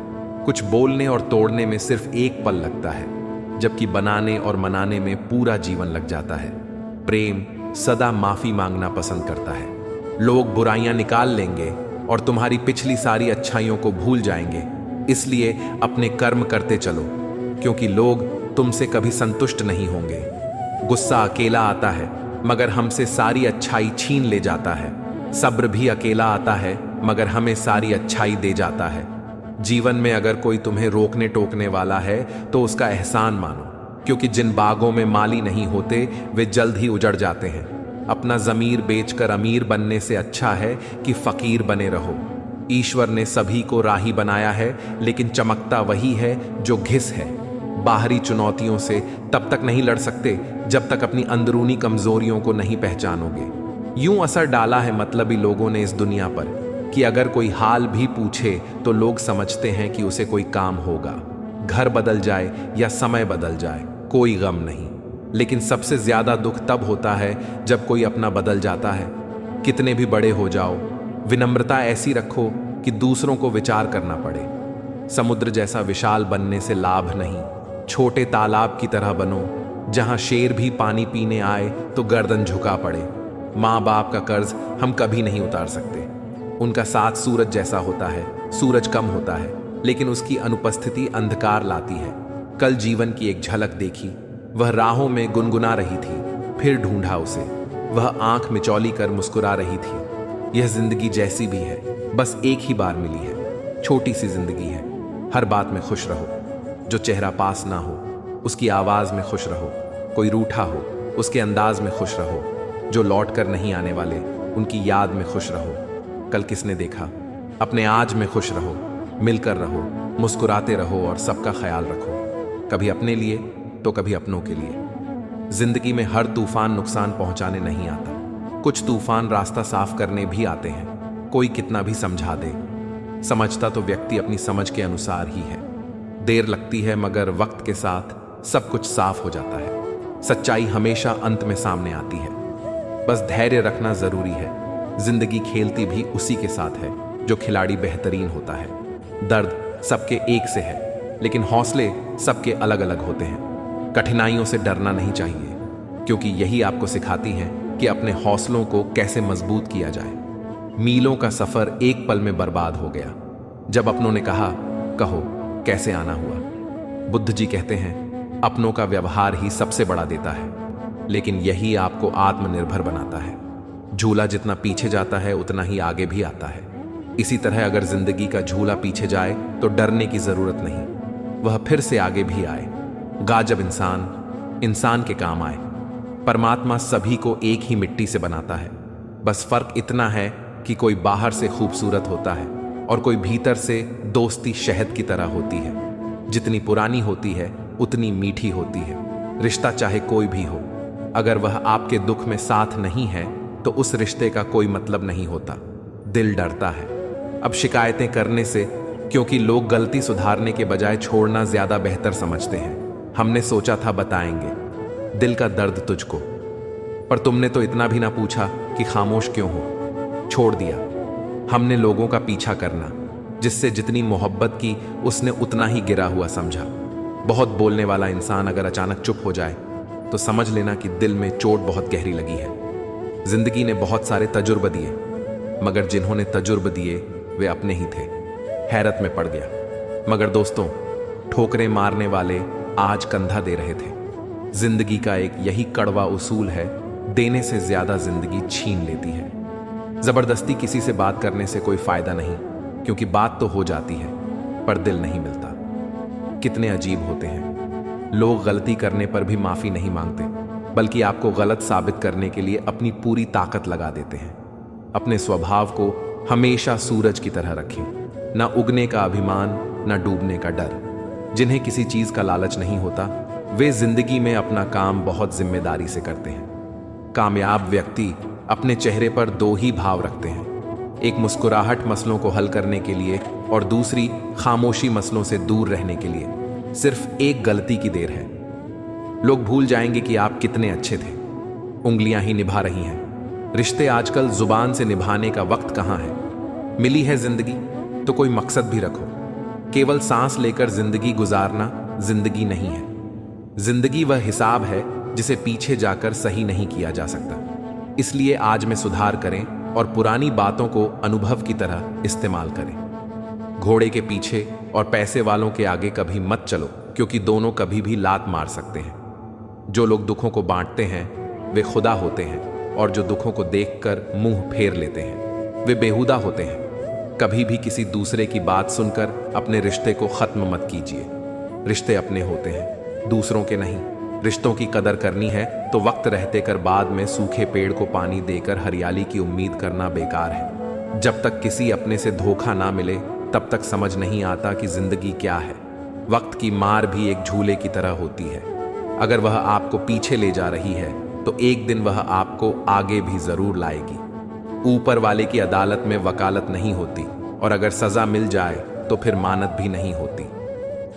कुछ बोलने और तोड़ने में सिर्फ एक पल लगता है, जबकि बनाने और मनाने में पूरा जीवन लग जाता है। प्रेम सदा माफी मांगना पसंद करता है। लोग बुराइयां निकाल लेंगे और तुम्हारी पिछली सारी अच्छाइयों को भूल जाएंगे। इसलिए अपने कर्म करते चलो, क्योंकि लोग तुमसे कभी संतुष्ट नहीं होंगे। गुस्सा अकेला आता है मगर हमसे सारी अच्छाई छीन ले जाता है। सब्र भी अकेला आता है मगर हमें सारी अच्छाई दे जाता है। जीवन में अगर कोई तुम्हें रोकने टोकने वाला है तो उसका एहसान मानो, क्योंकि जिन बागों में माली नहीं होते वे जल्द ही उजड़ जाते हैं। अपना ज़मीर बेचकर अमीर बनने से अच्छा है कि फकीर बने रहो। ईश्वर ने सभी को राही बनाया है, लेकिन चमकता वही है जो घिस है। बाहरी चुनौतियों से तब तक नहीं लड़ सकते जब तक अपनी अंदरूनी कमजोरियों को नहीं पहचानोगे। यूं असर डाला है मतलबी लोगों ने इस दुनिया पर कि अगर कोई हाल भी पूछे तो लोग समझते हैं कि उसे कोई काम होगा। घर बदल जाए या समय बदल जाए कोई गम नहीं, लेकिन सबसे ज्यादा दुख तब होता है जब कोई अपना बदल जाता है। कितने भी बड़े हो जाओ, विनम्रता ऐसी रखो कि दूसरों को विचार करना पड़े। समुद्र जैसा विशाल बनने से लाभ नहीं, छोटे तालाब की तरह बनो जहां शेर भी पानी पीने आए तो गर्दन झुका पड़े। माँ बाप का कर्ज हम कभी नहीं उतार सकते। उनका साथ सूरज जैसा होता है। सूरज कम होता है लेकिन उसकी अनुपस्थिति अंधकार लाती है। कल जीवन की एक झलक देखी, वह राहों में गुनगुना रही थी, फिर ढूंढा उसे। वह आंख मिचौली कर मुस्कुरा रही थी, यह जिंदगी जैसी भी है बस एक ही बार मिली है, छोटी सी जिंदगी है। हर बात में खुश रहो, जो चेहरा पास ना हो उसकी आवाज में खुश रहो, कोई रूठा हो उसके अंदाज में खुश रहो, जो लौट कर नहीं आने वाले उनकी याद में खुश रहो। कल किसने देखा, अपने आज में खुश रहो, मिलकर रहो, मुस्कुराते रहो और सबका ख्याल रखो, कभी अपने लिए तो कभी अपनों के लिए। जिंदगी में हर तूफान नुकसान पहुंचाने नहीं आता, कुछ तूफान रास्ता साफ करने भी आते हैं। कोई कितना भी समझा दे, समझता तो व्यक्ति अपनी समझ के अनुसार ही है। देर लगती है मगर वक्त के साथ सब कुछ साफ हो जाता है। सच्चाई हमेशा अंत में सामने आती है, बस धैर्य रखना जरूरी है। जिंदगी खेलती भी उसी के साथ है जो खिलाड़ी बेहतरीन होता है। दर्द सबके एक से है लेकिन हौसले सबके अलग अलग होते हैं। कठिनाइयों से डरना नहीं चाहिए, क्योंकि यही आपको सिखाती हैं कि अपने हौसलों को कैसे मजबूत किया जाए। मीलों का सफर एक पल में बर्बाद हो गया जब अपनों ने कहा, कहो कैसे आना हुआ। बुद्ध जी कहते हैं, अपनों का व्यवहार ही सबसे बड़ा देता है, लेकिन यही आपको आत्मनिर्भर बनाता है। झूला जितना पीछे जाता है उतना ही आगे भी आता है। इसी तरह अगर जिंदगी का झूला पीछे जाए तो डरने की जरूरत नहीं, वह फिर से आगे भी आए। जब इंसान के काम आए। परमात्मा सभी को एक ही मिट्टी से बनाता है, बस फर्क इतना है कि कोई बाहर से खूबसूरत होता है और कोई भीतर से दोस्ती शहद की तरह होती है। जितनी पुरानी होती है उतनी मीठी होती है। रिश्ता चाहे कोई भी हो, अगर वह आपके दुख में साथ नहीं है तो उस रिश्ते का कोई मतलब नहीं होता। दिल डरता है अब शिकायतें करने से, क्योंकि लोग गलती सुधारने के बजाय छोड़ना ज्यादा बेहतर समझते हैं। हमने सोचा था बताएंगे दिल का दर्द तुझको, पर तुमने तो इतना भी ना पूछा कि खामोश क्यों हो। छोड़ दिया हमने लोगों का पीछा करना, जिससे जितनी मोहब्बत की उसने उतना ही गिरा हुआ समझा। बहुत बोलने वाला इंसान अगर अचानक चुप हो जाए तो समझ लेना कि दिल में चोट बहुत गहरी लगी है। जिंदगी ने बहुत सारे तजुर्बे दिए, मगर जिन्होंने तजुर्बे दिए वे अपने ही थे। हैरत में पड़ गया, मगर दोस्तों ठोकरें मारने वाले आज कंधा दे रहे थे। जिंदगी का एक यही कड़वा उसूल है, देने से ज्यादा जिंदगी छीन लेती है। जबरदस्ती किसी से बात करने से कोई फायदा नहीं, क्योंकि बात तो हो जाती है पर दिल नहीं मिलता। कितने अजीब होते हैं, लोग गलती करने पर भी माफी नहीं मांगते, बल्कि आपको गलत साबित करने के लिए अपनी पूरी ताकत लगा देते हैं। अपने स्वभाव को हमेशा सूरज की तरह रखें, ना उगने का अभिमान ना डूबने का डर। जिन्हें किसी चीज का लालच नहीं होता वे जिंदगी में अपना काम बहुत जिम्मेदारी से करते हैं। कामयाब व्यक्ति अपने चेहरे पर दो ही भाव रखते हैं, एक मुस्कुराहट मसलों को हल करने के लिए और दूसरी खामोशी मसलों से दूर रहने के लिए। सिर्फ एक गलती की देर है, लोग भूल जाएंगे कि आप कितने अच्छे थे। उंगलियां ही निभा रही हैं, रिश्ते आजकल जुबान से निभाने का वक्त कहां है। मिली है जिंदगी तो कोई मकसद भी रखो, केवल सांस लेकर जिंदगी गुजारना जिंदगी नहीं है। जिंदगी वह हिसाब है जिसे पीछे जाकर सही नहीं किया जा सकता। इसलिए आज में सुधार करें और पुरानी बातों को अनुभव की तरह इस्तेमाल करें। घोड़े के पीछे और पैसे वालों के आगे कभी मत चलो, क्योंकि दोनों कभी भी लात मार सकते हैं। जो लोग दुखों को बांटते हैं वे खुदा होते हैं, और जो दुखों को देखकर मुंह फेर लेते हैं वे बेहुदा होते हैं। कभी भी किसी दूसरे की बात सुनकर अपने रिश्ते को खत्म मत कीजिए। रिश्ते अपने होते हैं, दूसरों के नहीं। रिश्तों की कदर करनी है तो वक्त रहते कर, बाद में सूखे पेड़ को पानी देकर हरियाली की उम्मीद करना बेकार है। जब तक किसी अपने से धोखा ना मिले तब तक समझ नहीं आता कि जिंदगी क्या है। वक्त की मार भी एक झूले की तरह होती है, अगर वह आपको पीछे ले जा रही है तो एक दिन वह आपको आगे भी जरूर लाएगी। ऊपर वाले की अदालत में वकालत नहीं होती, और अगर सजा मिल जाए तो फिर मानत भी नहीं होती।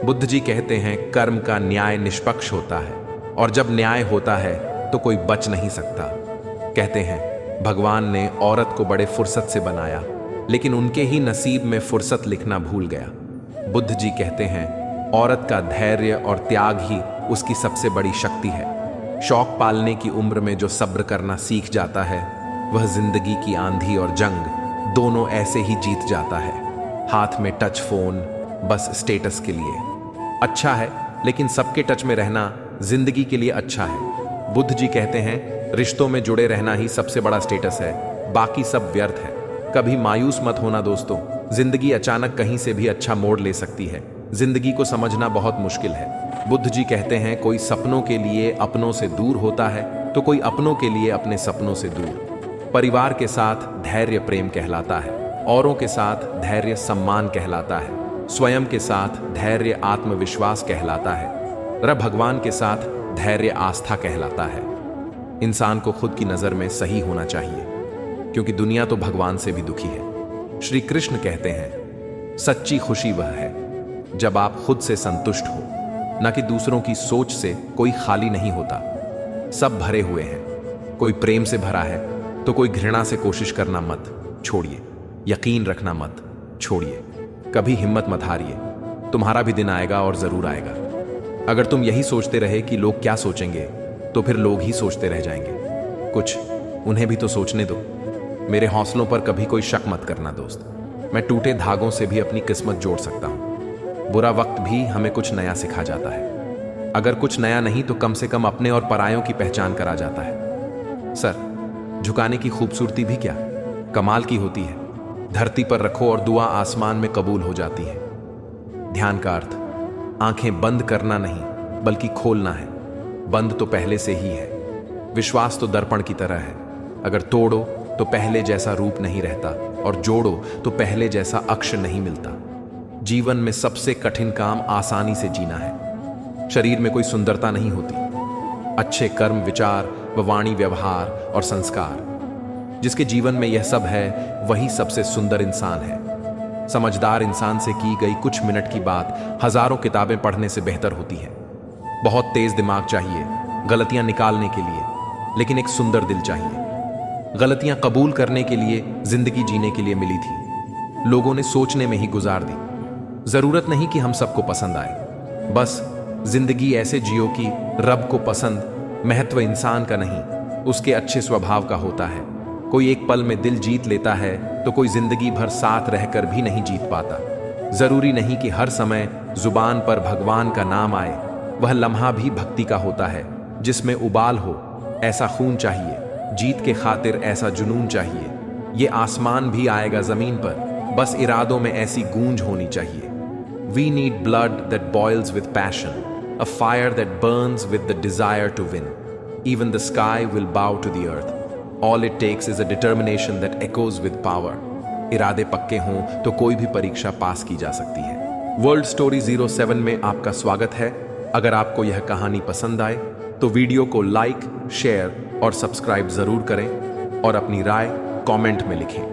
बुद्ध जी कहते हैं, कर्म का न्याय निष्पक्ष होता है, और जब न्याय होता है तो कोई बच नहीं सकता। कहते हैं भगवान ने औरत को बड़े फुर्सत से बनाया, लेकिन उनके ही नसीब में फुर्सत लिखना भूल गया। बुद्ध जी कहते हैं औरत का धैर्य और त्याग ही उसकी सबसे बड़ी शक्ति है। शौक पालने की उम्र में जो सब्र करना सीख जाता है वह जिंदगी की आंधी और जंग दोनों ऐसे ही जीत जाता है। हाथ में टच फोन बस स्टेटस के लिए अच्छा है, लेकिन सबके टच में रहना जिंदगी के लिए अच्छा है। बुद्ध जी कहते हैं रिश्तों में जुड़े रहना ही सबसे बड़ा स्टेटस है, बाकी सब व्यर्थ है। कभी मायूस मत होना दोस्तों, जिंदगी अचानक कहीं से भी अच्छा मोड़ ले सकती है। जिंदगी को समझना बहुत मुश्किल है। बुद्ध जी कहते हैं, कोई सपनों के लिए अपनों से दूर होता है तो कोई अपनों के लिए अपने सपनों से दूर। परिवार के साथ धैर्य प्रेम कहलाता है, औरों के साथ धैर्य सम्मान कहलाता है, स्वयं के साथ धैर्य आत्मविश्वास कहलाता है, भगवान के साथ धैर्य आस्था कहलाता है। इंसान को खुद की नजर में सही होना चाहिए, क्योंकि दुनिया तो भगवान से भी दुखी है। श्री कृष्ण कहते हैं, सच्ची खुशी वह है जब आप खुद से संतुष्ट हो, न कि दूसरों की सोच से। कोई खाली नहीं होता, सब भरे हुए हैं। कोई प्रेम से भरा है तो कोई घृणा से। कोशिश करना मत छोड़िए, यकीन रखना मत छोड़िए, कभी हिम्मत मत हारिए। तुम्हारा भी दिन आएगा और जरूर आएगा। अगर तुम यही सोचते रहे कि लोग क्या सोचेंगे, तो फिर लोग ही सोचते रह जाएंगे। कुछ उन्हें भी तो सोचने दो। मेरे हौसलों पर कभी कोई शक मत करना दोस्त। मैं टूटे धागों से भी अपनी किस्मत जोड़ सकता हूं। बुरा वक्त भी हमें कुछ नया सिखा जाता है। अगर कुछ नया नहीं तो कम से कम अपने और परायों की पहचान करा जाता है। सर झुकाने की खूबसूरती भी क्या कमाल की होती है। धरती पर रखो और दुआ आसमान में कबूल हो जाती है। ध्यान का अर्थ आंखें बंद करना नहीं बल्कि खोलना है। बंद तो पहले से ही है। विश्वास तो दर्पण की तरह है, अगर तोड़ो तो पहले जैसा रूप नहीं रहता और जोड़ो तो पहले जैसा अक्ष नहीं मिलता। जीवन में सबसे कठिन काम आसानी से जीना है। शरीर में कोई सुंदरता नहीं होती, अच्छे कर्म, विचार व वाणी, व्यवहार और संस्कार। जिसके जीवन में यह सब है वही सबसे सुंदर इंसान है। समझदार इंसान से की गई कुछ मिनट की बात हजारों किताबें पढ़ने से बेहतर होती है। बहुत तेज दिमाग चाहिए गलतियां निकालने के लिए, लेकिन एक सुंदर दिल चाहिए। गलतियां कबूल करने के लिए जिंदगी जीने के लिए मिली थी, लोगों ने सोचने में ही गुजार दी। जरूरत नहीं कि हम सबको पसंद आए, बस जिंदगी ऐसे जियो कि रब को पसंद। महत्व इंसान का नहीं, उसके अच्छे स्वभाव का होता है। कोई एक पल में दिल जीत लेता है तो कोई जिंदगी भर साथ रहकर भी नहीं जीत पाता। जरूरी नहीं कि हर समय जुबान पर भगवान का नाम आए, वह लम्हा भी भक्ति का होता है जिसमें उबाल हो। ऐसा खून चाहिए, जीत के खातिर ऐसा जुनून चाहिए। ये आसमान भी आएगा जमीन पर, बस इरादों में ऐसी गूंज होनी चाहिए। We need blood that boils with passion, a fire that burns with the desire to win. Even the sky will bow to the earth. All it takes is a determination that echoes with power. इरादे पक्के हों तो कोई भी परीक्षा पास की जा सकती है। वर्ल्ड स्टोरी 07 में आपका स्वागत है। अगर आपको यह कहानी पसंद आए तो वीडियो को लाइक, शेयर और सब्सक्राइब जरूर करें और अपनी राय कमेंट में लिखें।